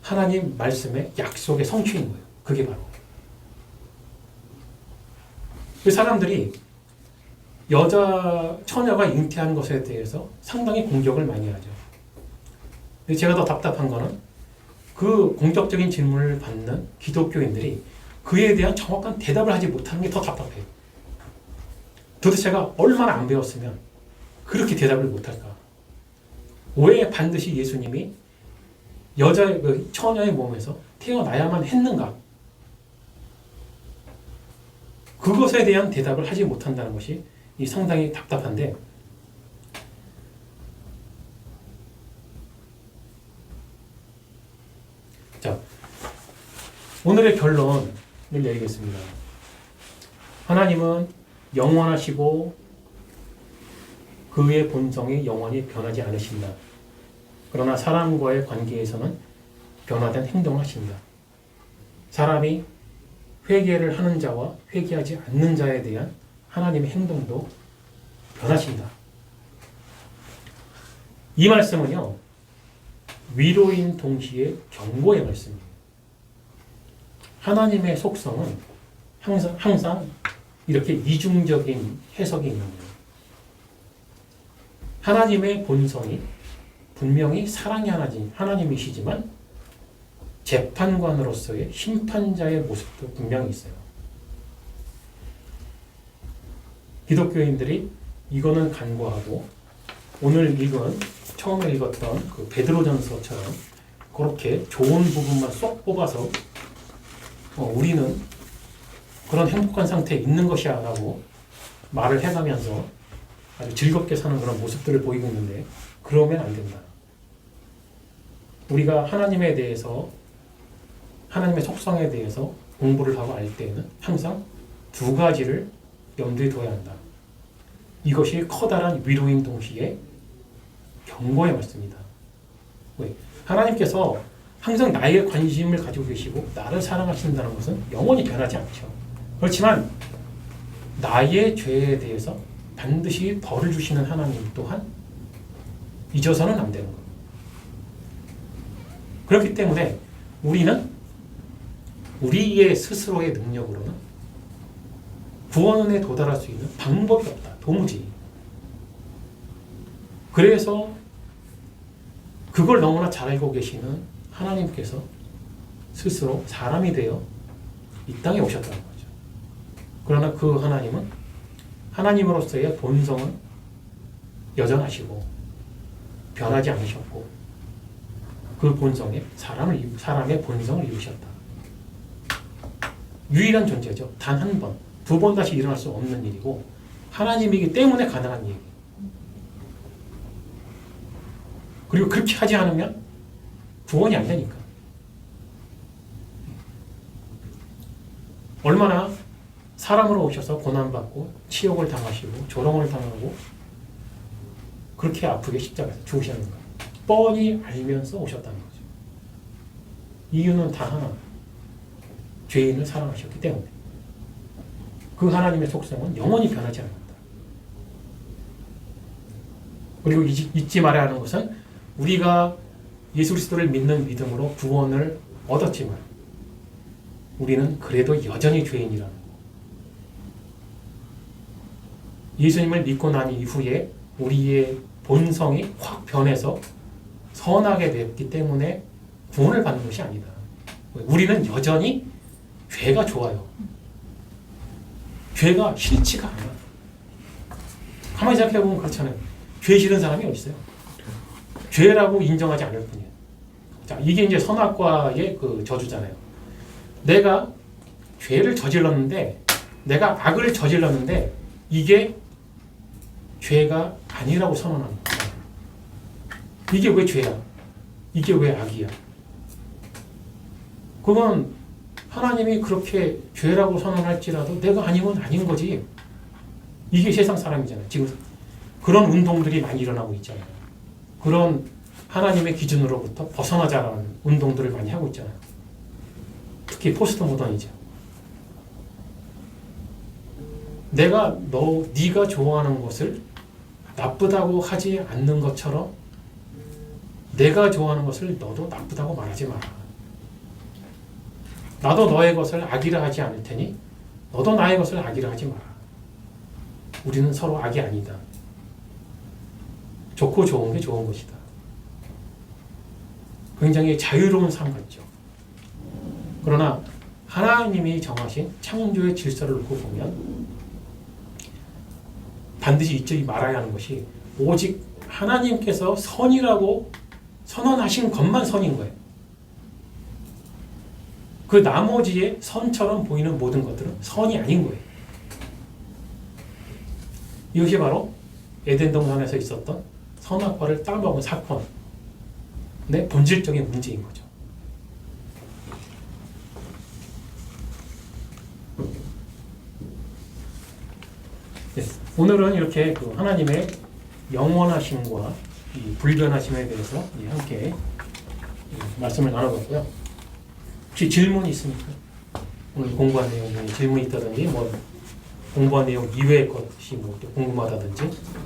A: 하나님 말씀의 약속의 성취인 거예요. 그게 바로. 그 사람들이 처녀가 잉태한 것에 대해서 상당히 공격을 많이 하죠. 근데 제가 더 답답한 거는 그 공격적인 질문을 받는 기독교인들이 그에 대한 정확한 대답을 하지 못하는 게 더 답답해요. 도대체 제가 얼마나 안 배웠으면 그렇게 대답을 못할까? 왜 반드시 예수님이 처녀의 몸에서 태어나야만 했는가? 그것에 대한 대답을 하지 못한다는 것이 상당히 답답한데 오늘의 결론을 내리겠습니다. 하나님은 영원하시고 그의 본성이 영원히 변하지 않으신다. 그러나 사람과의 관계에서는 변화된 행동을 하신다. 사람이 회개를 하는 자와 회개하지 않는 자에 대한 하나님의 행동도 변하신다. 이 말씀은요, 위로인 동시에 경고의 말씀이에요. 하나님의 속성은 항상 이렇게 이중적인 해석이 있는 거예요. 하나님의 본성이 분명히 사랑의 하나님이시지만 재판관으로서의 심판자의 모습도 분명히 있어요. 기독교인들이 이거는 간과하고 오늘 처음에 읽었던 그 베드로전서처럼 그렇게 좋은 부분만 쏙 뽑아서 우리는 그런 행복한 상태에 있는 것이야 라고 말을 해가면서 아주 즐겁게 사는 그런 모습들을 보이고 있는데 그러면 안 된다. 우리가 하나님에 대해서 하나님의 속성에 대해서 공부를 하고 알 때에는 항상 두 가지를 염두에 둬야 한다. 이것이 커다란 위로인 동시에 경고의 말씀이다. 왜? 하나님께서 항상 나의 관심을 가지고 계시고 나를 사랑하신다는 것은 영원히 변하지 않죠. 그렇지만 나의 죄에 대해서 반드시 벌을 주시는 하나님 또한 잊어서는 안 되는 거예요. 그렇기 때문에 우리는 우리의 스스로의 능력으로는 구원에 도달할 수 있는 방법이 없다. 도무지. 그래서 그걸 너무나 잘 알고 계시는 하나님께서 스스로 사람이 되어 이 땅에 오셨다는 거죠. 그러나 그 하나님은 하나님으로서의 본성은 여전하시고 변하지 않으셨고 그 본성에 사람의 본성을 이루셨다. 유일한 존재죠. 단 한 번, 두 번 다시 일어날 수 없는 일이고 하나님이기 때문에 가능한 얘기. 그리고 그렇게 하지 않으면 구원이 안 되니까. 얼마나 사람으로 오셔서 고난받고 치욕을 당하시고 조롱을 당하고 그렇게 아프게 십자가에서 죽으셨는가. 뻔히 알면서 오셨다는 거죠. 이유는 다 하나. 죄인을 사랑하셨기 때문에. 그 하나님의 속성은 영원히 변하지 않는다. 그리고 잊지 말아야 하는 것은 우리가 예수 그리스도를 믿는 믿음으로 구원을 얻었지만 우리는 그래도 여전히 죄인이라는 거. 예수님을 믿고 난 이후에 우리의 본성이 확 변해서 선하게 됐기 때문에 구원을 받는 것이 아니다. 우리는 여전히 죄가 좋아요. 죄가 싫지가 않아. 가만히 생각해보면 그렇잖아요. 죄 싫은 사람이 어디 있어요? 죄라고 인정하지 않을 뿐이에요. 자, 이게 이제 선악과의 그 저주잖아요. 내가 죄를 저질렀는데, 내가 악을 저질렀는데, 이게 죄가 아니라고 선언하는 거예요. 이게 왜 죄야? 이게 왜 악이야? 그건 하나님이 그렇게 죄라고 선언할지라도 내가 아니면 아닌 거지. 이게 세상 사람이잖아요. 지금 그런 운동들이 많이 일어나고 있잖아요. 그런 하나님의 기준으로부터 벗어나자라는 운동들을 많이 하고 있잖아요. 특히 포스트 모더니즘. 네가 좋아하는 것을 나쁘다고 하지 않는 것처럼 내가 좋아하는 것을 너도 나쁘다고 말하지 마라. 나도 너의 것을 악이라 하지 않을 테니 너도 나의 것을 악이라 하지 마라. 우리는 서로 악이 아니다. 좋고 좋은 게 좋은 것이다. 굉장히 자유로운 삶 같죠. 그러나 하나님이 정하신 창조의 질서를 놓고 보면 반드시 잊지 말아야 하는 것이 오직 하나님께서 선이라고 선언하신 것만 선인 거예요. 그 나머지의 선처럼 보이는 모든 것들은 선이 아닌 거예요. 이것이 바로 에덴 동산에서 있었던 선악과를 따먹은 사건의 본질적인 문제인 거죠. 네, 오늘은 이렇게 그 하나님의 영원하심과 이 불변하심에 대해서 함께 말씀을 나눠봤고요. 혹시 질문이 있습니까? 오늘 공부한 내용 중에 질문이 있다든지 뭐 공부한 내용 이외의 것이 뭐 궁금하다든지.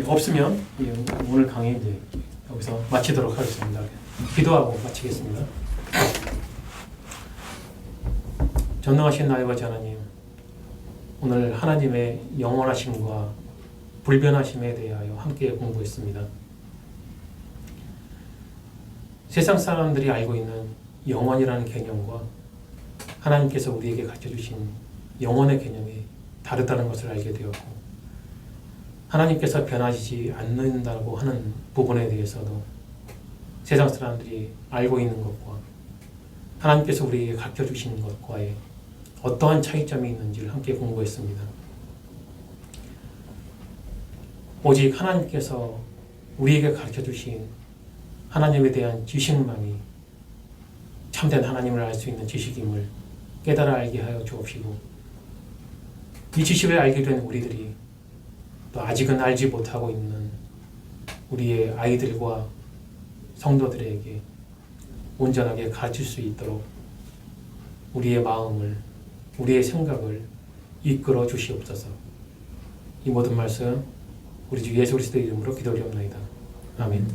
A: 없으면 오늘 강의 이제 여기서 마치도록 하겠습니다. 기도하고 마치겠습니다. 전능하신 나이와지 하나님, 오늘 하나님의 영원하심과 불변하심에 대하여 함께 공부했습니다. 세상 사람들이 알고 있는 영원이라는 개념과 하나님께서 우리에게 가르쳐주신 영원의 개념이 다르다는 것을 알게 되었고, 하나님께서 변하지 않는다고 하는 부분에 대해서도 세상 사람들이 알고 있는 것과 하나님께서 우리에게 가르쳐주신 것과의 어떠한 차이점이 있는지를 함께 공부했습니다. 오직 하나님께서 우리에게 가르쳐주신 하나님에 대한 지식만이 참된 하나님을 알 수 있는 지식임을 깨달아 알게 하여 주옵시고, 이 지식을 알게 된 우리들이 또 아직은 알지 못하고 있는 우리의 아이들과 성도들에게 온전하게 가르칠 수 있도록 우리의 마음을, 우리의 생각을 이끌어 주시옵소서. 이 모든 말씀 우리 주 예수 그리스도의 이름으로 기도드리옵나이다. 아멘.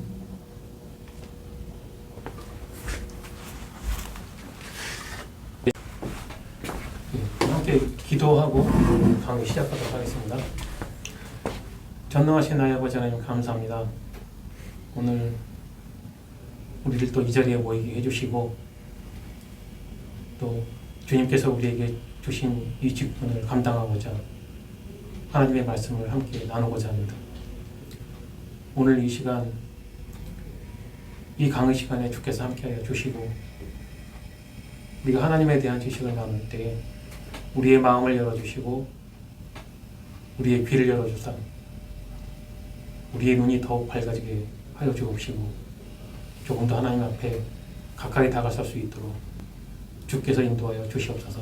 A: 함께 기도하고 강의 시작하도록 하겠습니다. 전능하신 나의 아버지 하나님, 감사합니다. 오늘 우리를 또 이 자리에 모이게 해주시고, 또 주님께서 우리에게 주신 이 직분을 감당하고자 하나님의 말씀을 함께 나누고자 합니다. 오늘 이 시간, 이 강의 시간에 주께서 함께하여 주시고, 우리가 하나님에 대한 지식을 나눌 때 우리의 마음을 열어주시고 우리의 귀를 열어주사 우리의 눈이 더욱 밝아지게 하여 주옵시고, 조금 더 하나님 앞에 가까이 다가설 수 있도록 주께서 인도하여 주시옵소서.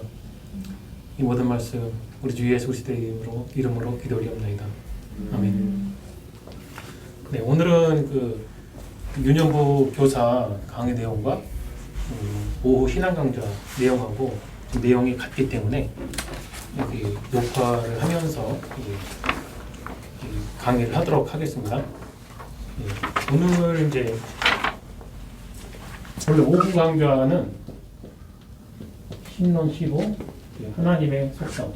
A: 이 모든 말씀 우리 주 예수 그리스도의 이름으로 기도드리옵나이다. 아멘. 네, 오늘은 그 윤영부 교사 강의 내용과 오후 신앙 강좌 내용하고 내용이 같기 때문에 이렇게 녹화를 하면서 강의를 하도록 하겠습니다. 오늘 이제 원래 오후 강좌는 신론 15 하나님의 속성,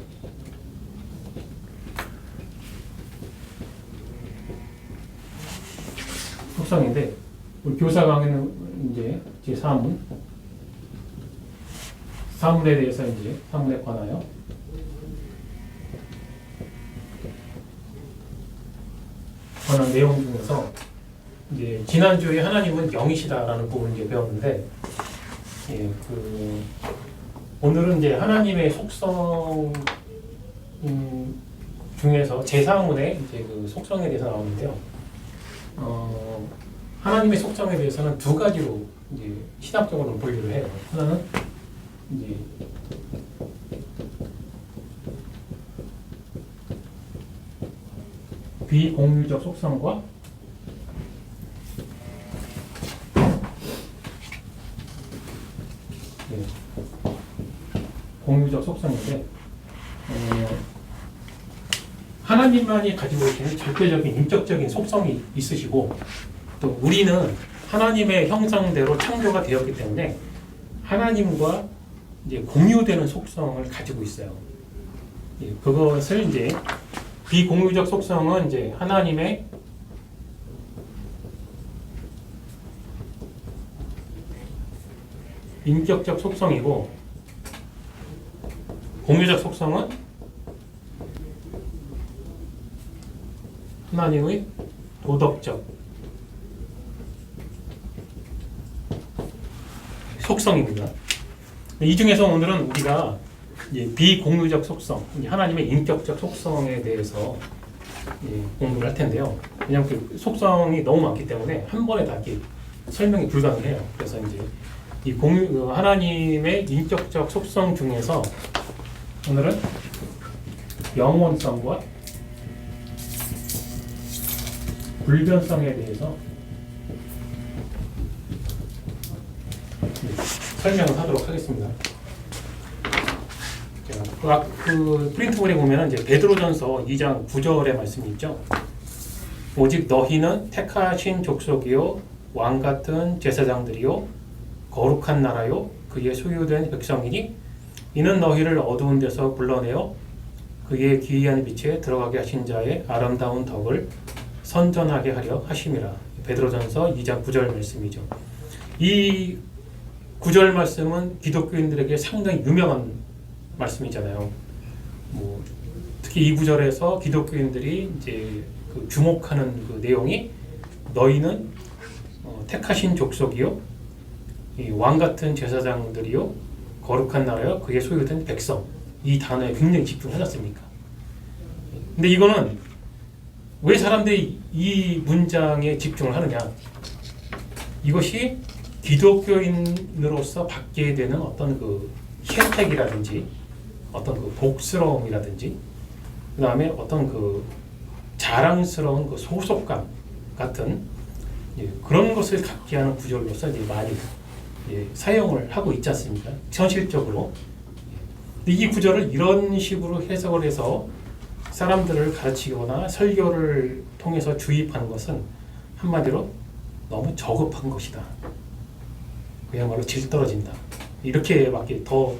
A: 속성인데, 우리 교사 강의는 이제 제 사문에 대해서 이제 사문에 관하여 관한 내용 중에서 이제 지난주에 하나님은 영이시다라는 부분을 이제 배웠는데, 오늘은 이제 하나님의 속성 중에서 제4문에 이제 그 속성에 대해서 나오는데요. 하나님의 속성에 대해서는 두 가지로 이제 신학적으로 분류를 해요. 하나는 이제 비공유적 속성과 공유적 속성인데, 하나님만이 가지고 계시는 절대적인 인격적인 속성이 있으시고, 또 우리는 하나님의 형상대로 창조가 되었기 때문에 하나님과 이제 공유되는 속성을 가지고 있어요. 그것을 이제 비공유적 속성은 이제 하나님의 인격적 속성이고, 공유적 속성은 하나님의 도덕적 속성입니다. 이 중에서 오늘은 우리가 이제 비공유적 속성, 하나님의 인격적 속성에 대해서 공부를 할 텐데요. 왜냐하면 그 속성이 너무 많기 때문에 한 번에 다 이렇게 설명이 불가능해요. 그래서 이제 이 하나님의 인격적 속성 중에서 오늘은 영원성과 불변성에 대해서 설명을 하도록 하겠습니다. 그 프린트볼에 보면 이제 베드로전서 2장 9절의 말씀이 있죠. 오직 너희는 택하신 족속이요 왕 같은 제사장들이요 거룩한 나라요 그의 소유된 백성이니 이는 너희를 어두운 데서 불러내어 그의 기이한 빛에 들어가게 하신 자의 아름다운 덕을 선전하게 하려 하심이라. 베드로전서 2장 9절 말씀이죠. 이 9절 말씀은 기독교인들에게 상당히 유명한 말씀이잖아요. 특히 이 구절에서 기독교인들이 이제 그 주목하는 그 내용이 너희는 택하신 족속이요, 이 왕 같은 제사장들이요, 거룩한 나라요, 그의 소유된 백성. 이 단어에 굉장히 집중하지 않습니까? 근데 이거는 왜 사람들이 이 문장에 집중을 하느냐? 이것이 기독교인으로서 받게 되는 어떤 그 혜택이라든지 어떤 그 복스러움이라든지 그 다음에 어떤 그 자랑스러운 그 소속감 같은 그런 것을 갖게 하는 구절로서 이제 많이 사용을 하고 있지 않습니까? 현실적으로. 근데 이 구절을 이런 식으로 해석을 해서 사람들을 가르치거나 설교를 통해서 주입하는 것은 한마디로 너무 저급한 것이다. 그야말로 질 떨어진다. 이렇게밖에 더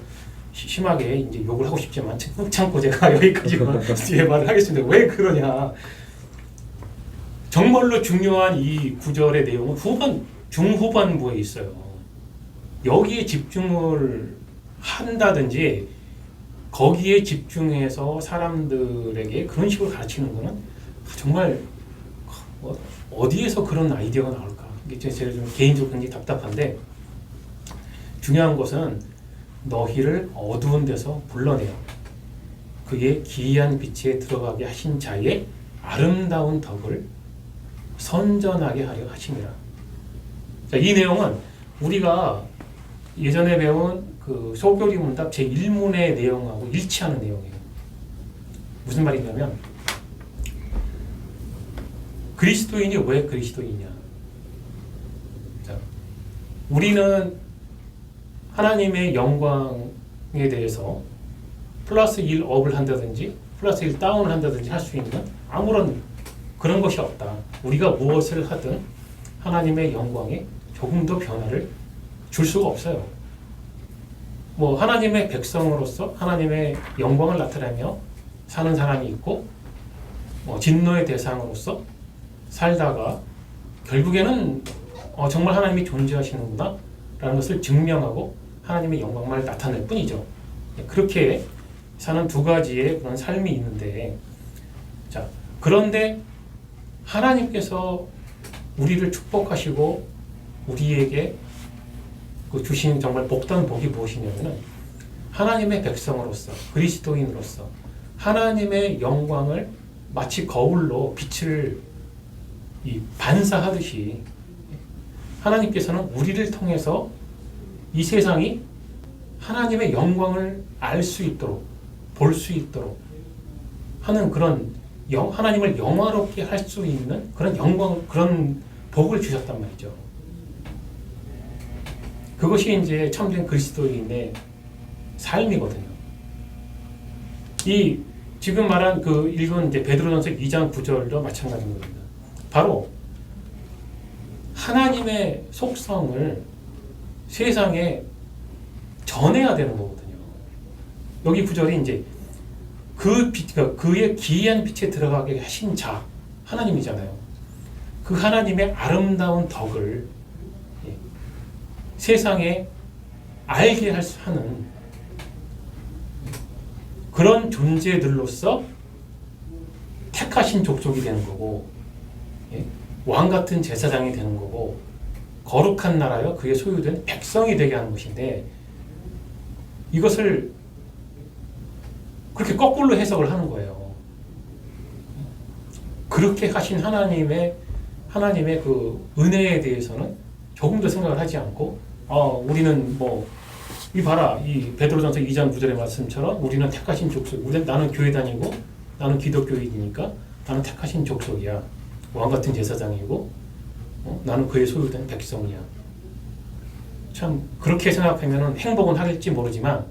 A: 심하게 이제 욕을 하고 싶지만 참고 제가 여기까지만 뒤에 말을 하겠습니다. 왜 그러냐? 정말로 중요한 이 구절의 내용은 중후반부에 있어요. 여기에 집중을 한다든지 거기에 집중해서 사람들에게 그런 식으로 가르치는 거는 정말 어디에서 그런 아이디어가 나올까? 이게 제가 좀 개인적으로 굉장히 답답한데 중요한 것은 너희를 어두운 데서 불러내어 그의 기이한 빛에 들어가게 하신 자의 아름다운 덕을 선전하게 하려 하심이라. 자, 이 내용은 우리가 예전에 배운 그 소교리 문답 제1문의 내용하고 일치하는 내용이에요. 무슨 말이냐면 그리스도인이 왜 그리스도인이냐? 자, 우리는 하나님의 영광에 대해서 플러스 1 업을 한다든지 플러스 1 다운을 한다든지 할 수 있는 아무런 그런 것이 없다. 우리가 무엇을 하든 하나님의 영광에 조금 더 변화를 줄 수가 없어요. 하나님의 백성으로서 하나님의 영광을 나타내며 사는 사람이 있고 진노의 대상으로서 살다가 결국에는 정말 하나님이 존재하시는구나 라는 것을 증명하고 하나님의 영광만을 나타낼 뿐이죠. 그렇게 사는 두 가지의 그런 삶이 있는데, 자, 그런데 하나님께서 우리를 축복하시고 우리에게 주신 정말 복된 복이 무엇이냐면은 하나님의 백성으로서 그리스도인으로서 하나님의 영광을 마치 거울로 빛을 반사하듯이 하나님께서는 우리를 통해서 이 세상이 하나님의 영광을 알 수 있도록 볼 수 있도록 하는 그런 하나님을 영화롭게 할 수 있는 그런 영광, 그런 복을 주셨단 말이죠. 그것이 이제 참된 그리스도인의 삶이거든요. 이 지금 말한 그 읽은 이제 베드로전서 2장 9절도 마찬가지인 겁니다. 바로 하나님의 속성을 세상에 전해야 되는 거거든요. 여기 구절이 이제 그의 기이한 빛에 들어가게 하신 자 하나님이잖아요. 그 하나님의 아름다운 덕을 세상에 알게 하는 그런 존재들로서 택하신 족속이 되는 거고, 왕 같은 제사장이 되는 거고, 거룩한 나라여 그의 소유된 백성이 되게 하는 것인데, 이것을 그렇게 거꾸로 해석을 하는 거예요. 그렇게 하신 하나님의 그 은혜에 대해서는 조금도 생각을 하지 않고, 우리는 뭐, 이 봐라, 이 베드로전서 2장 9절의 말씀처럼 우리는 택하신 족속, 나는 교회 다니고 나는 기독교인이니까 나는 택하신 족속이야. 왕 같은 제사장이고, 나는 그의 소유된 백성이야. 참 그렇게 생각하면 행복은 하겠지 모르지만,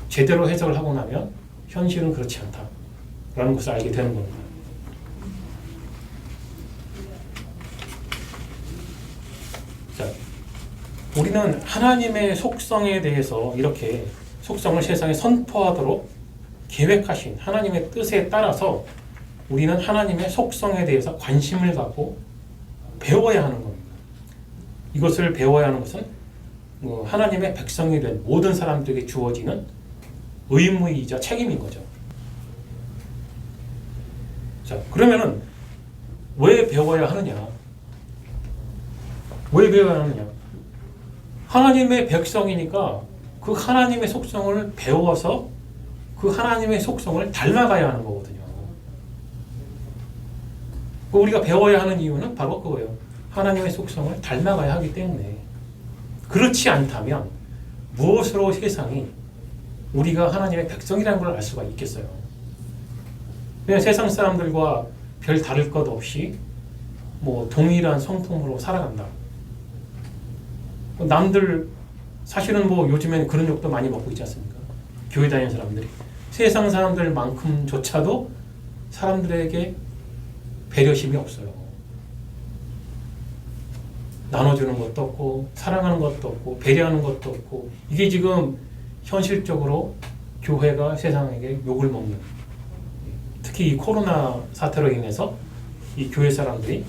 A: 제대로 해석을 하고 나면 현실은 그렇지 않다라는 것을 알게 되는 겁니다. 자, 우리는 하나님의 속성에 대해서 이렇게 속성을 세상에 선포하도록 계획하신 하나님의 뜻에 따라서 우리는 하나님의 속성에 대해서 관심을 갖고 배워야 하는 겁니다. 이것을 배워야 하는 것은 하나님의 백성이 된 모든 사람들에게 주어지는 의무이자 책임인 거죠. 자, 그러면은 왜 배워야 하느냐? 왜 배워야 하느냐? 하나님의 백성이니까 그 하나님의 속성을 배워서 그 하나님의 속성을 닮아가야 하는 거거든요. 우리가 배워야 하는 이유는 바로 그거예요. 하나님의 속성을 닮아가야 하기 때문에. 그렇지 않다면 무엇으로 세상이 우리가 하나님의 백성이라는 걸 알 수가 있겠어요? 그냥 세상 사람들과 별 다를 것 없이 뭐 동일한 성품으로 살아간다. 남들 사실은 뭐 요즘엔 그런 욕도 많이 먹고 있지 않습니까? 교회 다니는 사람들이 세상 사람들만큼조차도 사람들에게 배려심이 없어요. 나눠주는 것도 없고 사랑하는 것도 없고 배려하는 것도 없고, 이게 지금 현실적으로 교회가 세상에게 욕을 먹는, 특히 이 코로나 사태로 인해서 이 교회 사람들이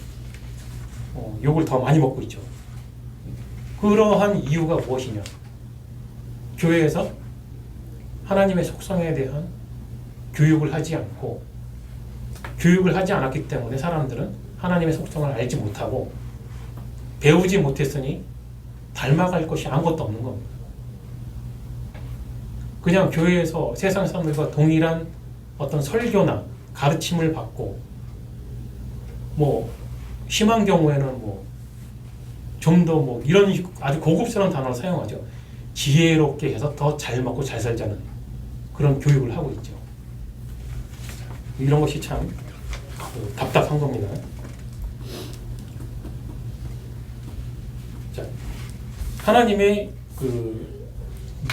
A: 욕을 더 많이 먹고 있죠. 그러한 이유가 무엇이냐? 교회에서 하나님의 속성에 대한 교육을 하지 않고, 교육을 하지 않았기 때문에 사람들은 하나님의 속성을 알지 못하고 배우지 못했으니 닮아갈 것이 아무것도 없는 겁니다. 그냥 교회에서 세상 사람들과 동일한 어떤 설교나 가르침을 받고, 뭐 심한 경우에는 뭐 좀 더 뭐 이런 아주 고급스러운 단어를 사용하죠. 지혜롭게 해서 더 잘 먹고 잘 살자는 그런 교육을 하고 있죠. 이런 것이 참 답답한 겁니다. 자, 하나님의 그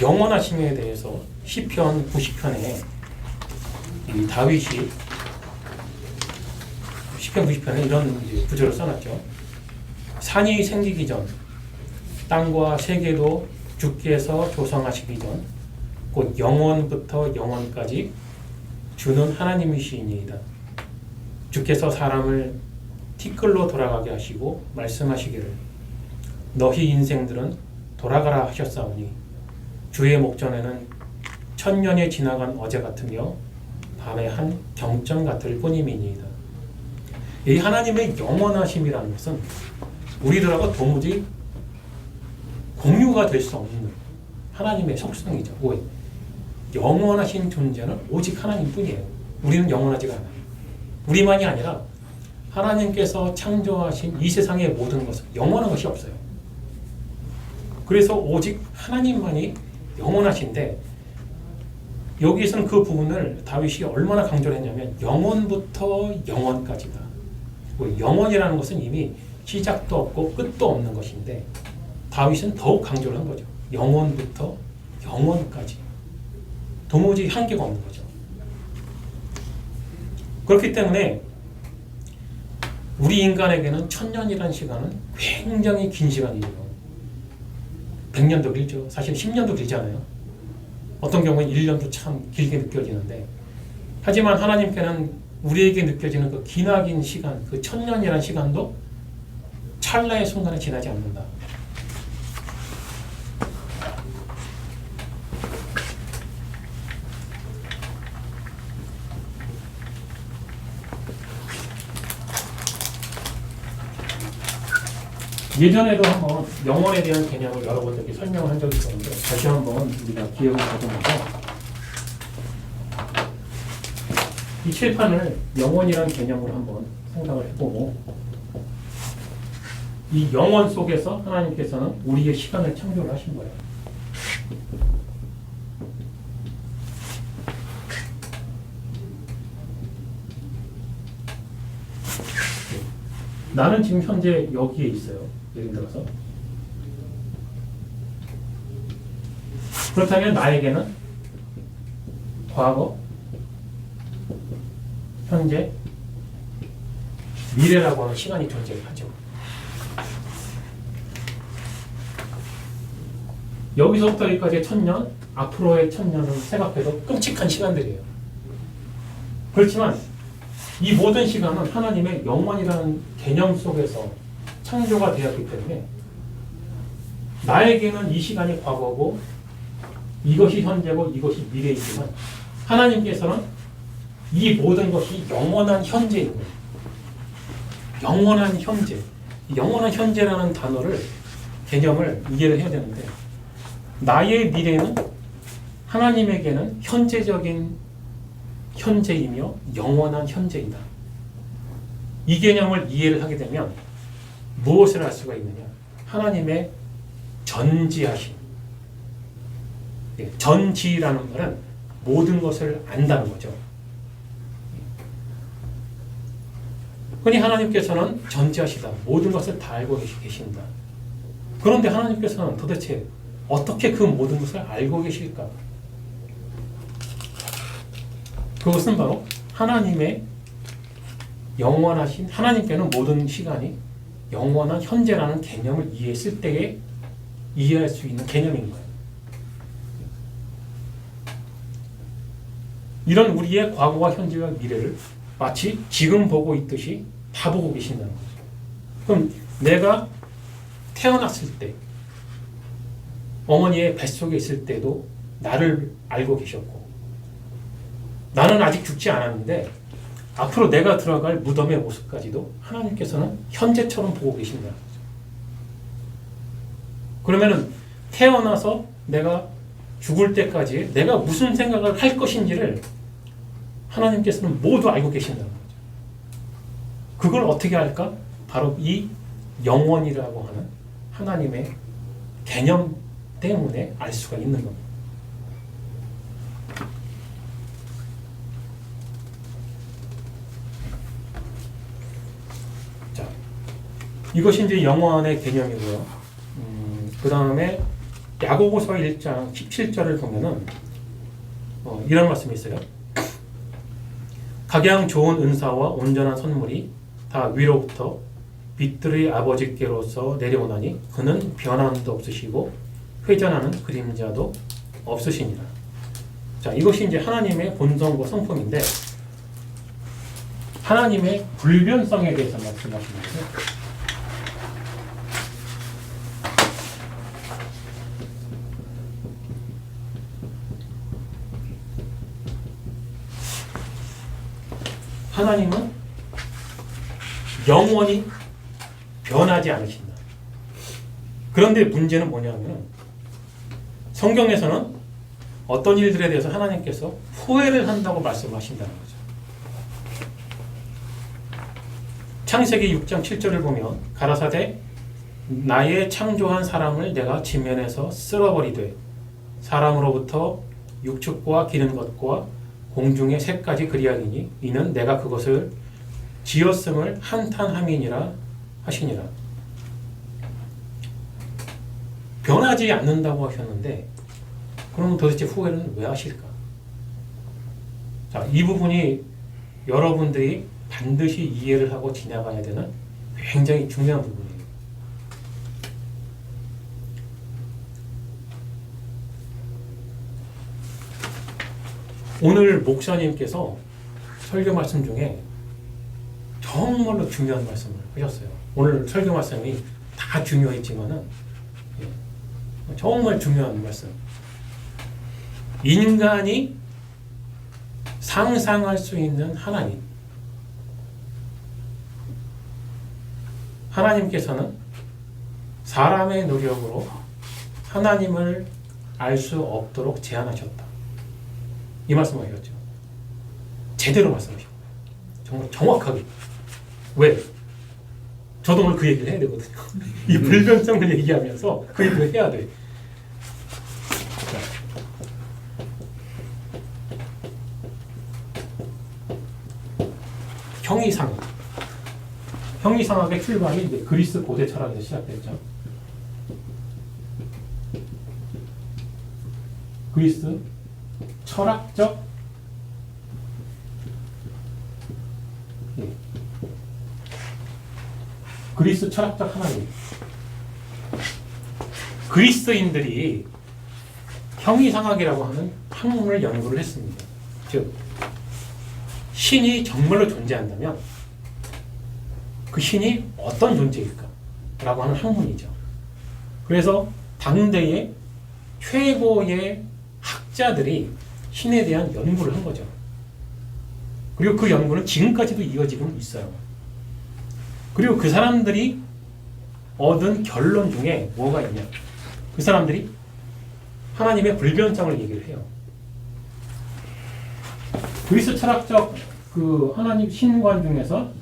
A: 영원하심에 대해서 시편 90편에 이 다윗이 시편 90편에 이런 구절을 써놨죠. 산이 생기기 전, 땅과 세계도 주께서 조성하시기 전, 곧 영원부터 영원까지 주는 하나님이시니이다. 주께서 사람을 티끌로 돌아가게 하시고 말씀하시기를 너희 인생들은 돌아가라 하셨사오니 주의 목전에는 천년이 지나간 어제 같으며 밤의 한 경점 같을 뿐임이니이다. 이 하나님의 영원하심이라는 것은 우리들하고 도무지 공유가 될 수 없는 하나님의 속성이죠. 왜? 영원하신 존재는 오직 하나님뿐이에요. 우리는 영원하지가 않아요. 우리만이 아니라 하나님께서 창조하신 이 세상의 모든 것은 영원한 것이 없어요. 그래서 오직 하나님만이 영원하신데, 여기에서는 그 부분을 다윗이 얼마나 강조를 했냐면 영원부터 영원까지다. 영원이라는 것은 이미 시작도 없고 끝도 없는 것인데 다윗은 더욱 강조를 한 거죠. 영원부터 영원까지. 도무지 한계가 없는 거죠. 그렇기 때문에 우리 인간에게는 천년이라는 시간은 굉장히 긴 시간이에요. 100년도 길죠. 사실 10년도 길잖아요. 어떤 경우는 1년도 참 길게 느껴지는데, 하지만 하나님께는 우리에게 느껴지는 그 기나긴 시간, 그 천년이라는 시간도 찰나의 순간에 지나지 않는다. 예전에도 한번 영혼에 대한 개념을 여러분들께 설명을 한 적이 있었는데, 다시 한번 우리가 기억을 다듬어서 이 칠판을 영원이라는 개념으로 한번 생각을 해보고, 이 영원 속에서 하나님께서는 우리의 시간을 창조를 하신 거예요. 나는 지금 현재 여기에 있어요. 예를 들어서. 그렇다면 나에게는 과거, 현재, 미래라고 하는 시간이 존재하죠. 여기서부터 여기까지의 1000년, 앞으로의 1000년을 생각해도 끔찍한 시간들이에요. 그렇지만 이 모든 시간은 하나님의 영원이라는 개념 속에서 창조가 되었기 때문에 나에게는 이 시간이 과거고 이것이 현재고 이것이 미래이지만 하나님께서는 이 모든 것이 영원한 현재인 거예요. 영원한 현재. 영원한 현재라는 단어를, 개념을 이해를 해야 되는데, 나의 미래는 하나님에게는 현재적인 현재이며 영원한 현재이다. 이 개념을 이해를 하게 되면 무엇을 알 수가 있느냐? 하나님의 전지하심. 전지라는 말은 모든 것을 안다는 거죠. 흔히 하나님께서는 전지하시다. 모든 것을 다 알고 계신다. 그런데 하나님께서는 도대체 어떻게 그 모든 것을 알고 계실까? 그것은 바로 하나님의 영원하신, 하나님께는 모든 시간이 영원한 현재라는 개념을 이해했을 때에 이해할 수 있는 개념인 거예요. 이런 우리의 과거와 현재와 미래를 마치 지금 보고 있듯이 다 보고 계신다는 거죠. 그럼 내가 태어났을 때, 어머니의 뱃속에 있을 때도 나를 알고 계셨고, 나는 아직 죽지 않았는데 앞으로 내가 들어갈 무덤의 모습까지도 하나님께서는 현재처럼 보고 계신다는 거죠. 그러면은 태어나서 내가 죽을 때까지 내가 무슨 생각을 할 것인지를 하나님께서는 모두 알고 계신다는 거죠. 그걸 어떻게 할까? 바로 이 영원이라고 하는 하나님의 개념 때문에 알 수가 있는 겁니다. 자, 이것이 이제 영원의 개념이고요. 그 다음에 야고보서 1장 17절을 보면은 이런 말씀이 있어요. 각양 좋은 은사와 온전한 선물이 다 위로부터 빛들의 아버지께로서 내려오나니 그는 변함도 없으시고 회전하는 그림자도 없으시니라. 자, 이것이 이제 하나님의 본성과 성품인데, 하나님의 불변성에 대해서 말씀하시는 거예요. 하나님은 영원히 변하지 않으신다. 그런데 문제는 뭐냐면 성경에서는 어떤 일들에 대해서 하나님께서 후회를 한다고 말씀하신다는 거죠. 창세기 6장 7절을 보면 가라사대 나의 창조한 사람을 내가 지면에서 쓸어버리되 사람으로부터 육축과 기는 것과 공중의 새까지 그리하리니 이는 내가 그것을 지었음을 한탄함이니라 하시니라. 변하지 않는다고 하셨는데 그럼 도대체 후회는 왜 하실까? 자, 이 부분이 여러분들이 반드시 이해를 하고 지나가야 되는 굉장히 중요한 부분이에요. 오늘 목사님께서 설교 말씀 중에 정말로 중요한 말씀을 하셨어요. 오늘 설교 말씀이 다 중요했지만은 정말 중요한 말씀. 인간이 상상할 수 있는 하나님. 하나님께서는 사람의 노력으로 하나님을 알 수 없도록 제한하셨다. 이 말씀을 하셨죠. 제대로 말씀하시고 정말 정확하게. 왜? 저도 오늘 그 얘기를 해야 되거든요. 이 불변성을 얘기하면서 그 얘기를 해야 돼. 형이상학. 형이상학의 출발이 이제 그리스 고대 철학에서 시작됐죠. 그리스 철학적 그리스 철학적 하나님. 그리스인들이 형이상학이라고 하는 학문을 연구를 했습니다. 즉 신이 정말로 존재한다면 그 신이 어떤 존재일까? 라고 하는 학문이죠. 그래서 당대의 최고의 학자들이 신에 대한 연구를 한 거죠. 그리고 그 연구는 지금까지도 이어지고 있어요. 그리고 그 사람들이 얻은 결론 중에 뭐가 있냐? 그 사람들이 하나님의 불변성을 얘기를 해요. 그리스 철학적 그 하나님 신관 중에서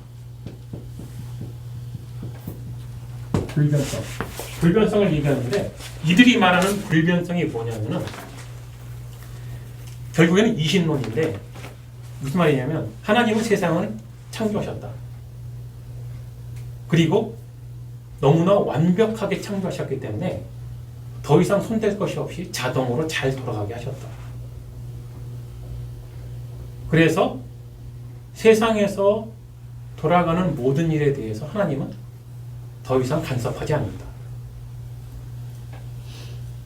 A: 불변성을 얘기하는데 이들이 말하는 불변성이 뭐냐면은 결국에는 이신론인데 무슨 말이냐면 하나님은 세상을 창조하셨다. 그리고 너무나 완벽하게 창조하셨기 때문에 더 이상 손댈 것이 없이 자동으로 잘 돌아가게 하셨다. 그래서 세상에서 돌아가는 모든 일에 대해서 하나님은 더 이상 간섭하지 않는다.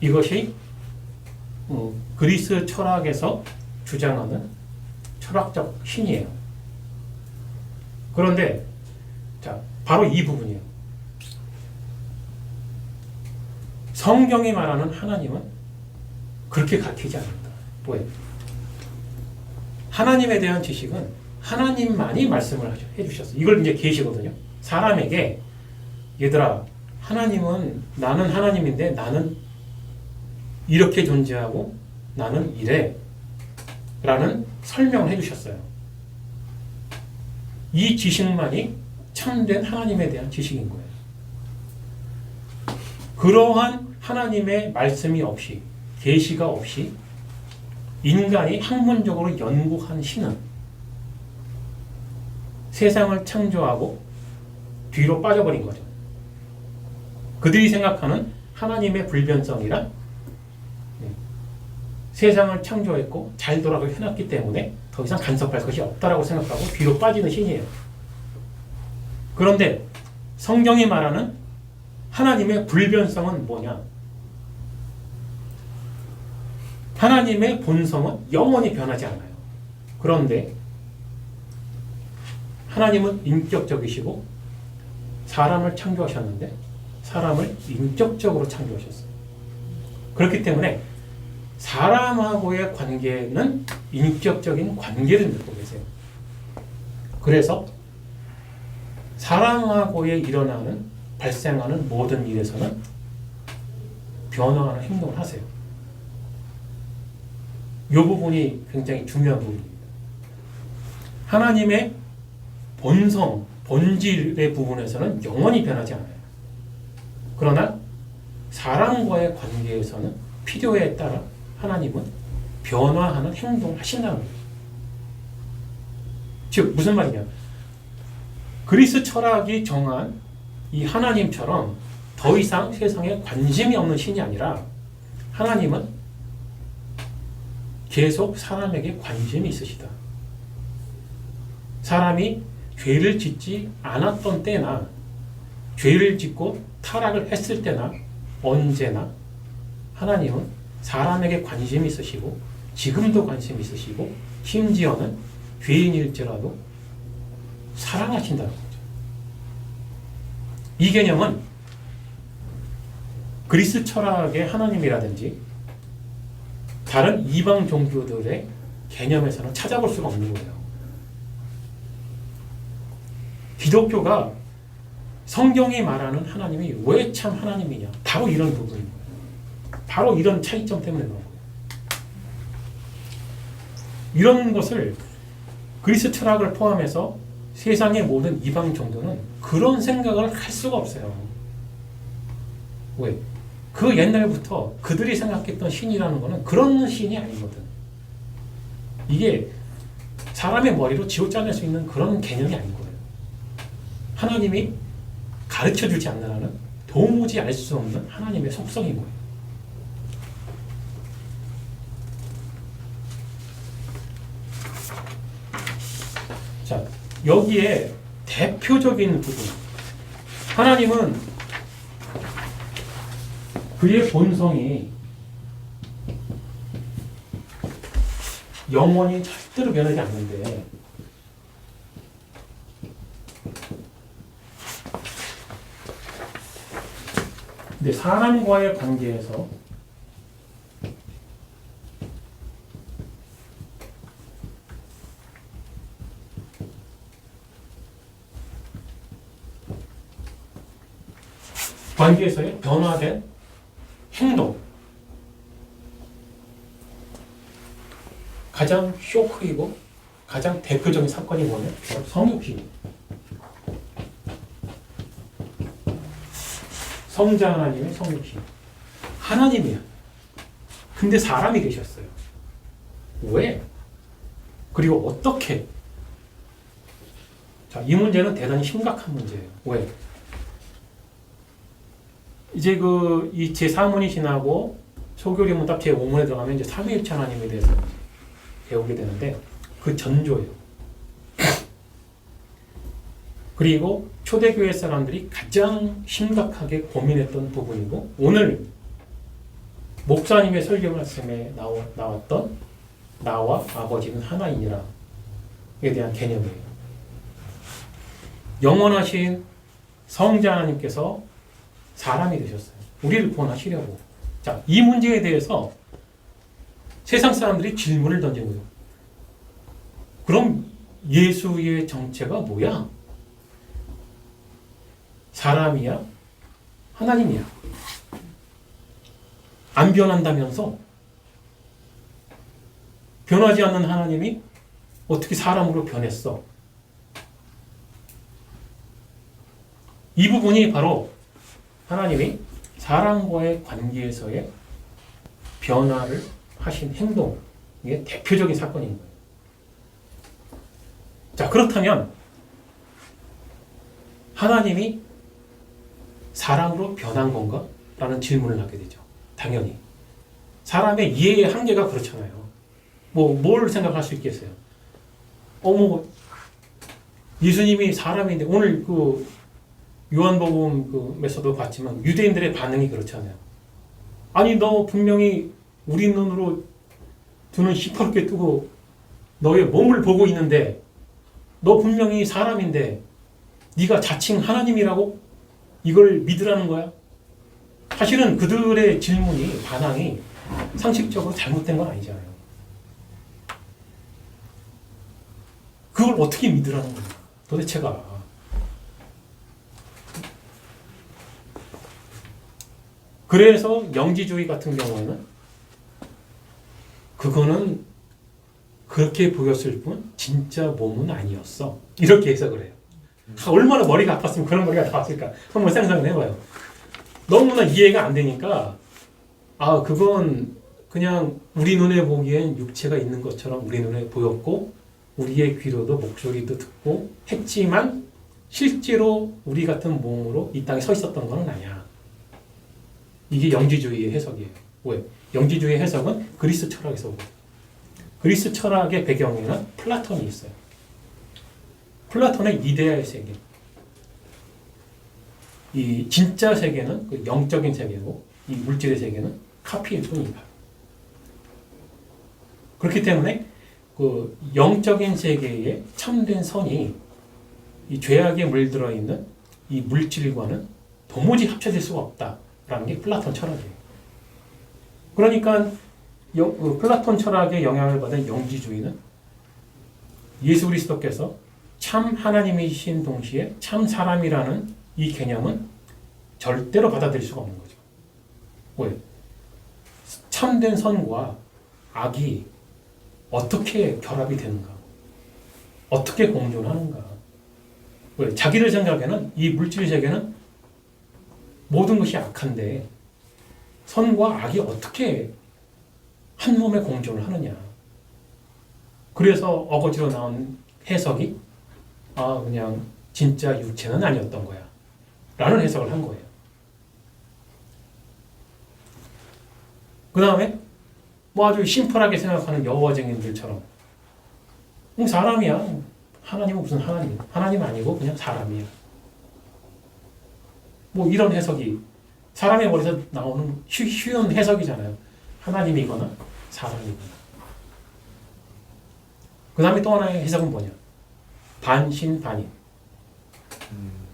A: 이것이 그리스 철학에서 주장하는 철학적 신이에요. 그런데 자, 바로 이 부분이에요. 성경이 말하는 하나님은 그렇게 가르치지 않는다. 왜? 하나님에 대한 지식은 하나님만이 말씀을 해주셨어요. 이걸 이제 계시거든요. 사람에게 얘들아, 하나님은 나는 하나님인데 나는 이렇게 존재하고 나는 이래 라는 설명을 해주셨어요. 이 지식만이 참된 하나님에 대한 지식인 거예요. 그러한 하나님의 말씀이 없이 계시가 없이 인간이 학문적으로 연구한 신은 세상을 창조하고 뒤로 빠져버린 거죠. 그들이 생각하는 하나님의 불변성이란 세상을 창조했고 잘 돌아가게 해놨기 때문에 더 이상 간섭할 것이 없다라고 생각하고 뒤로 빠지는 신이에요. 그런데 성경이 말하는 하나님의 불변성은 뭐냐? 하나님의 본성은 영원히 변하지 않아요. 그런데 하나님은 인격적이시고 사람을 창조하셨는데 사람을 인격적으로 창조하셨어요. 그렇기 때문에 사람하고의 관계는 인격적인 관계를 맺고 계세요. 그래서 사람하고의 발생하는 모든 일에서는 변화하는 행동을 하세요. 이 부분이 굉장히 중요한 부분입니다. 하나님의 본성, 본질의 부분에서는 영원히 변하지 않아요. 그러나 사람과의 관계에서는 필요에 따라 하나님은 변화하는 행동을 하신다는 거예요. 즉 무슨 말이냐? 그리스 철학이 정한 이 하나님처럼 더 이상 세상에 관심이 없는 신이 아니라 하나님은 계속 사람에게 관심이 있으시다. 사람이 죄를 짓지 않았던 때나 죄를 짓고 타락을 했을 때나 언제나 하나님은 사람에게 관심이 있으시고 지금도 관심이 있으시고 심지어는 죄인일지라도 사랑하신다는 거죠. 이 개념은 그리스 철학의 하나님이라든지 다른 이방 종교들의 개념에서는 찾아볼 수가 없는 거예요. 기독교가 성경이 말하는 하나님이 왜 참 하나님이냐? 바로 이런 부분인 거예요. 바로 이런 차이점 때문에 그런 거예요. 이런 것을 그리스 철학을 포함해서 세상의 모든 이방 종교는 그런 생각을 할 수가 없어요. 왜? 그 옛날부터 그들이 생각했던 신이라는 것은 그런 신이 아니거든. 이게 사람의 머리로 지어짜낼 수 있는 그런 개념이 아닌 거예요. 하나님이 가르쳐주지 않는 한은 도무지 알 수 없는 하나님의 속성인 거예요. 자, 여기에 대표적인 부분. 하나님은 그의 본성이 영원히 절대로 변하지 않는데 근데 사람과의 관계에서 관계에서의 변화된 행동 가장 쇼크이고 가장 대표적인 사건이 뭐냐면 성육신 성자 하나님의 성육신 하나님이야. 근데 사람이 되셨어요. 왜? 그리고 어떻게? 자, 이 문제는 대단히 심각한 문제예요. 왜? 이제 이 제4문이 지나고 소교리문답 제5문에 들어가면 이제 삼위일체 하나님에 대해서 배우게 되는데 그 전조예요. 그리고 초대교회 사람들이 가장 심각하게 고민했던 부분이고 오늘 목사님의 설교 말씀에 나왔던 나와 아버지는 하나이니라에 대한 개념이에요. 영원하신 성자 하나님께서 사람이 되셨어요. 우리를 구원하시려고. 자, 이 문제에 대해서 세상 사람들이 질문을 던진 거예요. 그럼 예수의 정체가 뭐야? 사람이야? 하나님이야? 안 변한다면서? 변하지 않는 하나님이 어떻게 사람으로 변했어? 이 부분이 바로 하나님이 사람과의 관계에서의 변화를 하신 행동의 대표적인 사건인 거예요. 자, 그렇다면 하나님이 사람으로 변한 건가? 라는 질문을 하게 되죠. 당연히. 사람의 이해의 한계가 그렇잖아요. 뭘 생각할 수 있겠어요? 예수님이 사람인데 오늘 요한복음에서도 봤지만 유대인들의 반응이 그렇잖아요. 아니 너 분명히 우리 눈으로 눈은 시퍼렇게 뜨고 너의 몸을 보고 있는데 너 분명히 사람인데 네가 자칭 하나님이라고 이걸 믿으라는 거야? 사실은 그들의 질문이 반항이 상식적으로 잘못된 건 아니잖아요. 그걸 어떻게 믿으라는 거야? 도대체가. 그래서 영지주의 같은 경우에는 그거는 그렇게 보였을 뿐 진짜 몸은 아니었어. 이렇게 해석을 해요. 얼마나 머리가 아팠으면 그런 머리가 나왔을까? 한번 상상을 해봐요. 너무나 이해가 안 되니까 그건 그냥 우리 눈에 보기엔 육체가 있는 것처럼 우리 눈에 보였고 우리의 귀로도 목소리도 듣고 했지만 실제로 우리 같은 몸으로 이 땅에 서 있었던 건 아니야. 이게 영지주의의 해석이에요. 왜? 영지주의의 해석은 그리스 철학에서 오고 그리스 철학의 배경에는 플라톤이 있어요. 플라톤의 이데아의 세계. 이 진짜 세계는 그 영적인 세계고 이 물질의 세계는 카피일 뿐이다. 그렇기 때문에 그 영적인 세계에 참된 선이 이 죄악에 물들어 있는 이 물질과는 도무지 합쳐질 수가 없다라는 게 플라톤 철학이에요. 그러니까 플라톤 철학의 영향을 받은 영지주의는 예수 그리스도께서 참 하나님이신 동시에 참 사람이라는 이 개념은 절대로 받아들일 수가 없는 거죠. 왜? 참된 선과 악이 어떻게 결합이 되는가? 어떻게 공존하는가? 왜? 자기들 생각에는 이 물질 세계는 모든 것이 악한데 선과 악이 어떻게 한 몸에 공존을 하느냐? 그래서 어거지로 나온 해석이 그냥 진짜 육체는 아니었던 거야 라는 해석을 한 거예요. 그 다음에 뭐 아주 심플하게 생각하는 여호와쟁이들처럼 사람이야. 하나님은 무슨 하나님? 하나님 아니고 그냥 사람이야. 뭐 이런 해석이 사람의 머리에서 나오는 쉬운 해석이잖아요. 하나님이거나 사람이거나. 그 다음에 또 하나의 해석은 뭐냐? 반신반인.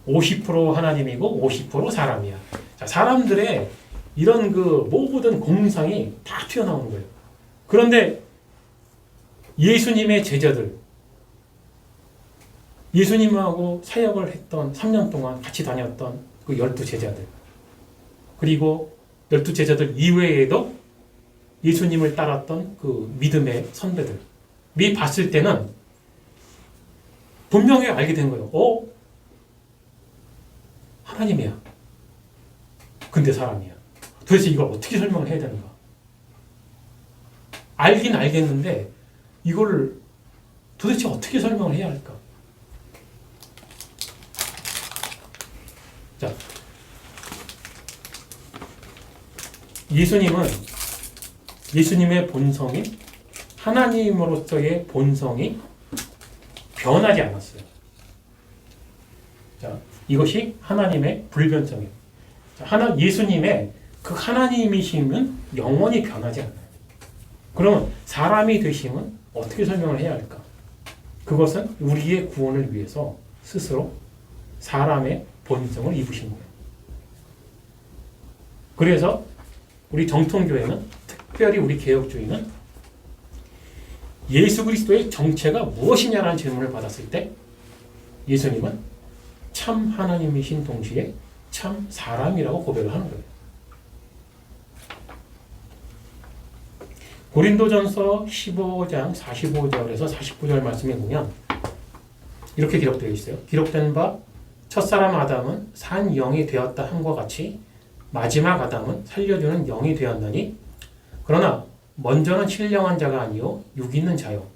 A: 50% 하나님이고 50% 사람이야. 자, 사람들의 이런 그 모든 공상이 다 튀어나오는 거예요. 그런데 예수님의 제자들, 예수님하고 사역을 했던 3년 동안 같이 다녔던 그 12제자들, 그리고 12제자들 이외에도 예수님을 따랐던 그 믿음의 선배들이 봤을 때는 분명히 알게 된 거예요. 하나님이야. 근데 사람이야. 도대체 이걸 어떻게 설명을 해야 되는가? 알긴 알겠는데 이걸 도대체 어떻게 설명을 해야 할까? 자, 예수님의 본성이 하나님으로서의 본성이 변하지 않았어요. 자, 이것이 하나님의 불변성이에요. 예수님의 그 하나님이심은 영원히 변하지 않아요. 그러면 사람이 되심은 어떻게 설명을 해야 할까? 그것은 우리의 구원을 위해서 스스로 사람의 본성을 입으신 거예요. 그래서 우리 정통교회는, 특별히 우리 개혁주의는 예수 그리스도의 정체가 무엇이냐라는 질문을 받았을 때 예수님은 참 하나님이신 동시에 참 사람이라고 고백을 하는 거예요. 고린도전서 15장 45절에서 49절 말씀에 보면 이렇게 기록되어 있어요. 기록된 바 첫사람 아담은 산 영이 되었다 함과 같이 마지막 아담은 살려주는 영이 되었나니 그러나 먼저는 신령한 자가 아니요 육 있는 자요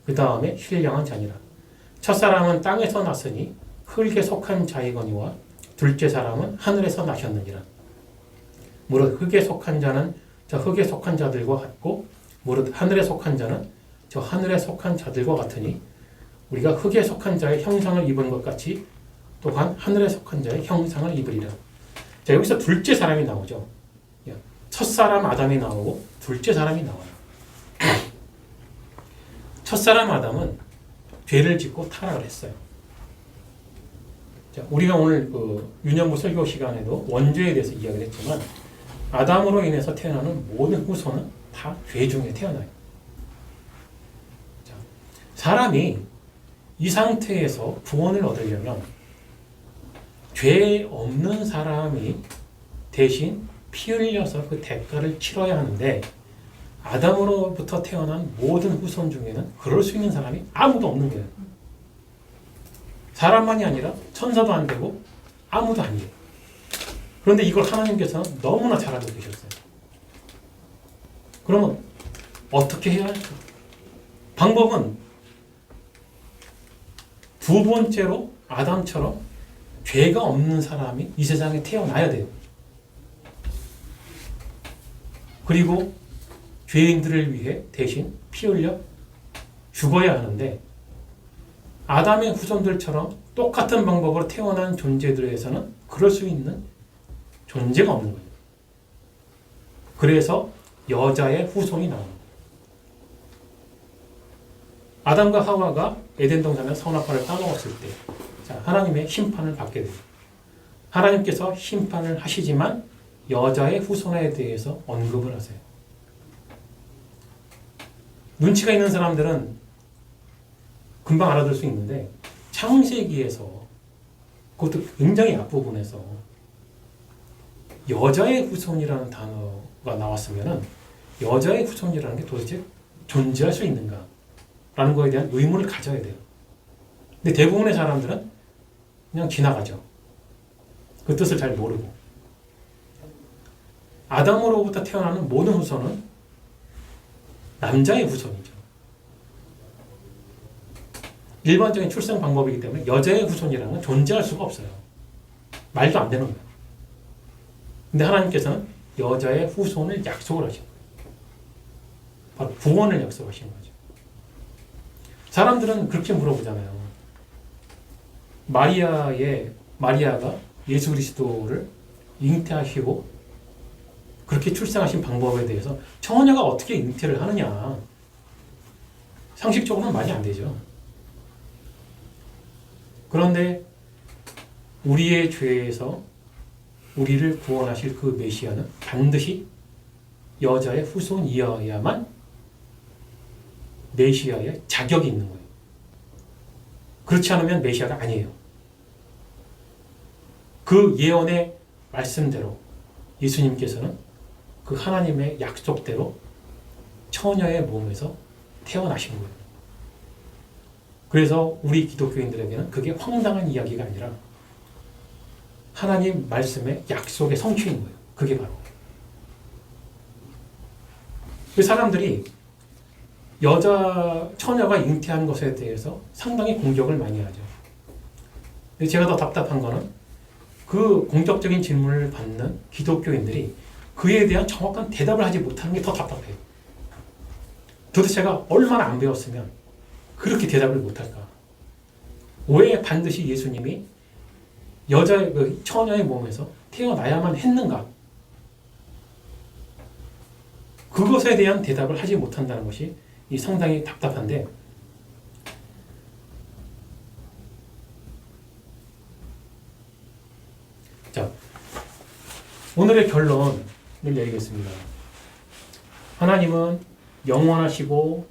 A: 그 다음에 신령한 자니라. 첫사람은 땅에서 났으니 흙에 속한 자이거니와 둘째 사람은 하늘에서 나셨느니라. 무릇 흙에 속한 자는 저 흙에 속한 자들과 같고 무릇 하늘에 속한 자는 저 하늘에 속한 자들과 같으니 우리가 흙에 속한 자의 형상을 입은 것 같이 또한 하늘에 속한 자의 형상을 입으리라. 자, 여기서 둘째 사람이 나오죠. 첫사람 아담이 나오고 둘째 사람이 나와요. 첫사람 아담은 죄를 짓고 타락을 했어요. 자, 우리가 오늘 그 유년부 설교 시간에도 원죄에 대해서 이야기를 했지만 아담으로 인해서 태어나는 모든 후손은 다 죄 중에 태어나요. 자, 사람이 이 상태에서 구원을 얻으려면 죄 없는 사람이 대신 피 흘려서 그 대가를 치러야 하는데 아담으로부터 태어난 모든 후손 중에는 그럴 수 있는 사람이 아무도 없는 거예요. 사람만이 아니라 천사도 안 되고 아무도 아니에요. 그런데 이걸 하나님께서는 너무나 잘 알고 계셨어요. 그러면 어떻게 해야 할까? 방법은 두 번째로 아담처럼 죄가 없는 사람이 이 세상에 태어나야 돼요. 그리고 죄인들을 위해 대신 피 흘려 죽어야 하는데 아담의 후손들처럼 똑같은 방법으로 태어난 존재들에서는 그럴 수 있는 존재가 없는 거예요. 그래서 여자의 후손이 나오는 거예요. 아담과 하와가 에덴 동산에서 선악과를 따먹었을 때 자, 하나님의 심판을 받게 돼요. 하나님께서 심판을 하시지만 여자의 후손에 대해서 언급을 하세요. 눈치가 있는 사람들은 금방 알아들 수 있는데 창세기에서 그것도 굉장히 앞부분에서 여자의 후손이라는 단어가 나왔으면 여자의 후손이라는 게 도대체 존재할 수 있는가? 라는 거에 대한 의문을 가져야 돼요. 근데 대부분의 사람들은 그냥 지나가죠. 그 뜻을 잘 모르고. 아담으로부터 태어나는 모든 후손은 남자의 후손이죠. 일반적인 출생 방법이기 때문에 여자의 후손이라는 건 존재할 수가 없어요. 말도 안 되는 거예요. 근데 하나님께서는 여자의 후손을 약속을 하신 거예요. 바로 구원을 약속하신 거죠. 사람들은 그렇게 물어보잖아요. 마리아가 예수 그리스도를 잉태하시고 그렇게 출생하신 방법에 대해서 처녀가 어떻게 잉태를 하느냐. 상식적으로는 말이 안 되죠. 그런데 우리의 죄에서 우리를 구원하실 그 메시아는 반드시 여자의 후손이어야만 메시아의 자격이 있는 거예요. 그렇지 않으면 메시아가 아니에요. 그 예언의 말씀대로 예수님께서는 그 하나님의 약속대로 처녀의 몸에서 태어나신 거예요. 그래서 우리 기독교인들에게는 그게 황당한 이야기가 아니라 하나님 말씀의 약속의 성취인 거예요. 그게 바로. 그 사람들이 처녀가 잉태한 것에 대해서 상당히 공격을 많이 하죠. 제가 더 답답한 거는 그 공격적인 질문을 받는 기독교인들이 그에 대한 정확한 대답을 하지 못하는 게 더 답답해요. 도대체가 얼마나 안 배웠으면 그렇게 대답을 못할까? 왜 반드시 예수님이 처녀의 몸에서 태어나야만 했는가? 그것에 대한 대답을 하지 못한다는 것이 상당히 답답한데, 자, 오늘의 결론을 내리겠습니다. 하나님은 영원하시고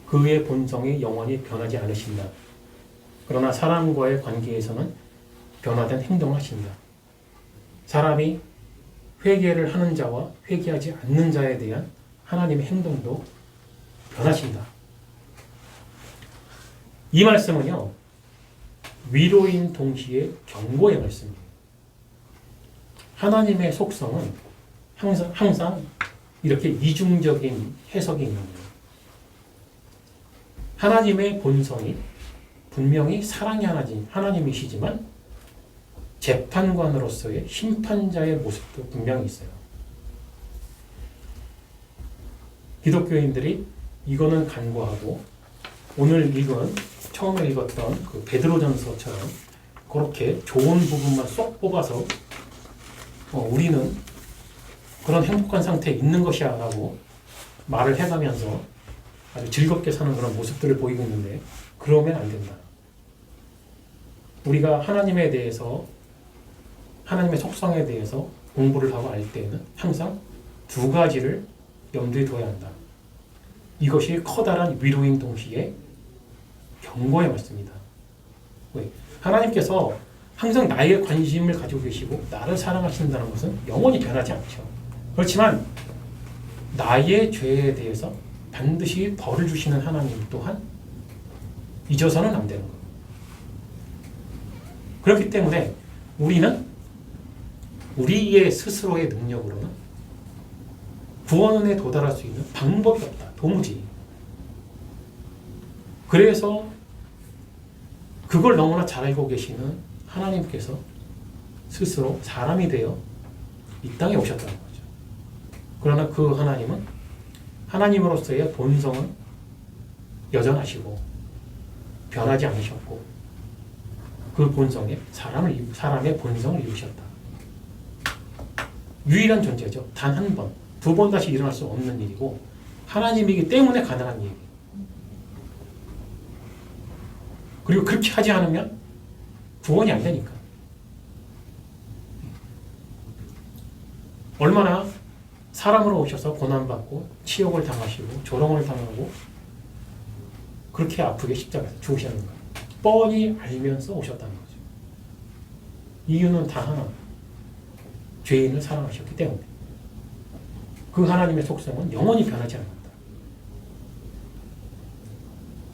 A: 그의 본성이 영원히 변하지 않으신다. 그러나 사람과의 관계에서는 변화된 행동을 하신다. 사람이 회개를 하는 자와 회개하지 않는 자에 대한 하나님의 행동도 변하신다. 이 말씀은요, 위로인 동시에 경고의 말씀이에요. 하나님의 속성은 항상 이렇게 이중적인 해석이 있는 거예요. 하나님의 본성이 분명히 사랑의 하나님이시지만 재판관으로서의 심판자의 모습도 분명히 있어요. 기독교인들이 이거는 간과하고 오늘 처음에 읽었던 그 베드로전서처럼 그렇게 좋은 부분만 쏙 뽑아서 우리는 그런 행복한 상태에 있는 것이야 라고 말을 해가면서 아주 즐겁게 사는 그런 모습들을 보이고 있는데 그러면 안 된다. 우리가 하나님에 대해서 하나님의 속성에 대해서 공부를 하고 알 때에는 항상 두 가지를 염두에 둬야 한다. 이것이 커다란 위로인 동시에 경고의 말씀이다. 왜? 하나님께서 항상 나에게 관심을 가지고 계시고 나를 사랑하신다는 것은 영원히 변하지 않죠. 그렇지만 나의 죄에 대해서 반드시 벌을 주시는 하나님 또한 잊어서는 안 되는 거예요. 그렇기 때문에 우리는 우리의 스스로의 능력으로는 구원에 도달할 수 있는 방법이 없다. 도무지. 그래서 그걸 너무나 잘 알고 계시는 하나님께서 스스로 사람이 되어 이 땅에 오셨다는 거죠. 그러나 그 하나님은 하나님으로서의 본성은 여전하시고 변하지 않으셨고 그 본성에 사람의 본성을 이루셨다. 유일한 존재죠. 단 한 번, 두 번 다시 일어날 수 없는 일이고 하나님이기 때문에 가능한 일이에요. 그리고 그렇게 하지 않으면 구원이 안 되니까. 얼마나 사람으로 오셔서 고난받고 치욕을 당하시고 조롱을 당하고 그렇게 아프게 십자가에서 죽으시는 거예요. 뻔히 알면서 오셨다는 거죠. 이유는 다 하나. 죄인을 사랑하셨기 때문에. 그 하나님의 속성은 영원히 변하지 않는다.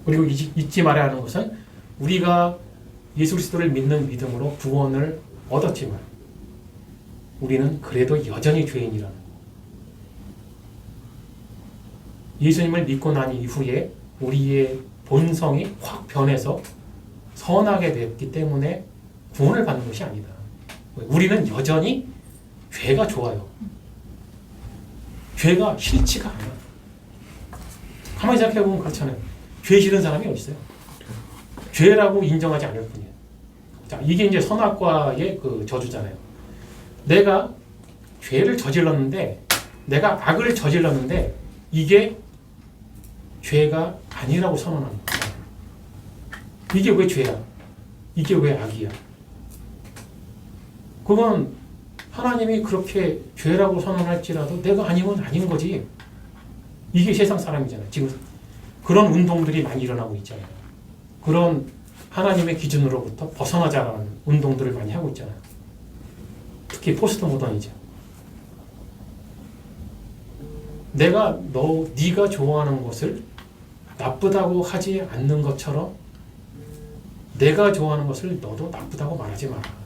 A: 그리고 잊지 말아야 하는 것은 우리가 예수 그리스도를 믿는 믿음으로 구원을 얻었지만 우리는 그래도 여전히 죄인이라는 거. 예수님을 믿고 난 이후에 우리의 본성이 확 변해서 선하게 됐기 때문에 구원을 받는 것이 아니다. 우리는 여전히 죄가 좋아요. 죄가 싫지가 않아. 가만히 생각해보면 그렇잖아요. 죄 싫은 사람이 어디 있어요? 죄라고 인정하지 않을 뿐이에요. 자, 이게 이제 선악과의 그 저주잖아요. 내가 죄를 저질렀는데, 내가 악을 저질렀는데, 이게 죄가 아니라고 선언하는 거야. 이게 왜 죄야? 이게 왜 악이야? 그건 하나님이 그렇게 죄라고 선언할지라도 내가 아니면 아닌 거지. 이게 세상 사람이잖아요. 지금 그런 운동들이 많이 일어나고 있잖아요. 그런 하나님의 기준으로부터 벗어나자라는 운동들을 많이 하고 있잖아요. 특히 포스트 모던이죠. 네가 좋아하는 것을 나쁘다고 하지 않는 것처럼 내가 좋아하는 것을 너도 나쁘다고 말하지 마라.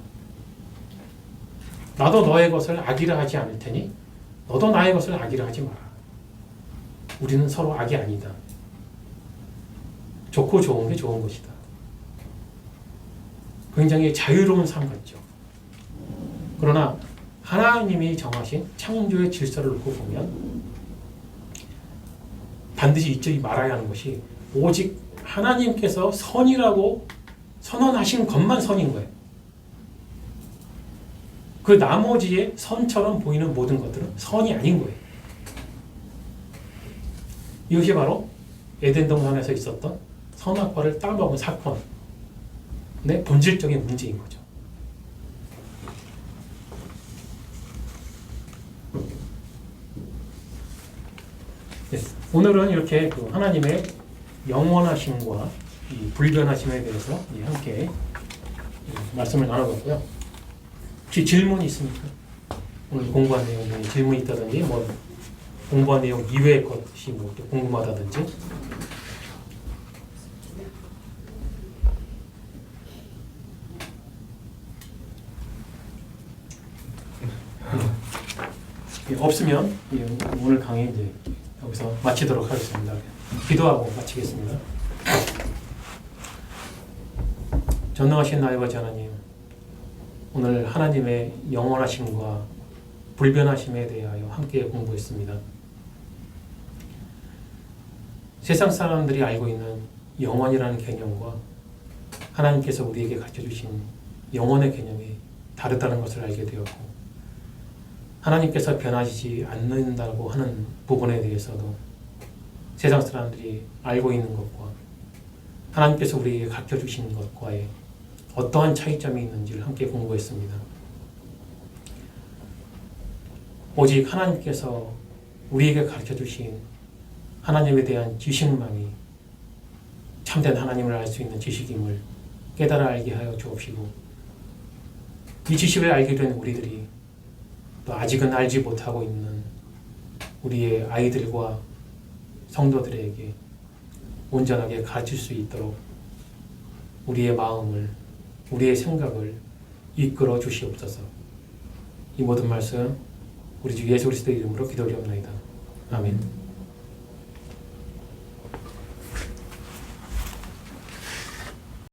A: 나도 너의 것을 악이라 하지 않을 테니 너도 나의 것을 악이라 하지 마라. 우리는 서로 악이 아니다. 좋고 좋은 게 좋은 것이다. 굉장히 자유로운 삶 같죠. 그러나 하나님이 정하신 창조의 질서를 놓고 보면 반드시 잊지 말아야 하는 것이 오직 하나님께서 선이라고 선언하신 것만 선인 거예요. 그 나머지의 선처럼 보이는 모든 것들은 선이 아닌 거예요. 이것이 바로 에덴 동산에서 있었던 선악과를 따먹은 사건의 본질적인 문제인 거죠. 네, 오늘은 이렇게 그 하나님의 영원하심과 이 불변하심에 대해서 함께 말씀을 나눠봤고요. 혹시 질문이 있습니까? 오늘 공부한 내용 중에 질문이 있다든지 뭐 공부한 내용 이외의 것이 뭐 또 궁금하다든지. 없으면 오늘 강의 이제 여기서 마치도록 하겠습니다. 기도하고 마치겠습니다. 전능하신 나의 하나님, 오늘 하나님의 영원하심과 불변하심에 대하여 함께 공부했습니다. 세상 사람들이 알고 있는 영원이라는 개념과 하나님께서 우리에게 가르쳐주신 영원의 개념이 다르다는 것을 알게 되었고, 하나님께서 변하지 않는다고 하는 부분에 대해서도 세상 사람들이 알고 있는 것과 하나님께서 우리에게 가르쳐주신 것과의 어떠한 차이점이 있는지를 함께 공부했습니다. 오직 하나님께서 우리에게 가르쳐주신 하나님에 대한 지식만이 참된 하나님을 알 수 있는 지식임을 깨달아 알게 하여 주옵시고, 이 지식을 알게 된 우리들이 또 아직은 알지 못하고 있는 우리의 아이들과 성도들에게 온전하게 가르칠 수 있도록 우리의 마음을, 우리의 생각을 이끌어 주시옵소서. 이 모든 말씀 우리 주 예수 그리스도의 이름으로 기도드리옵나이다. 아멘.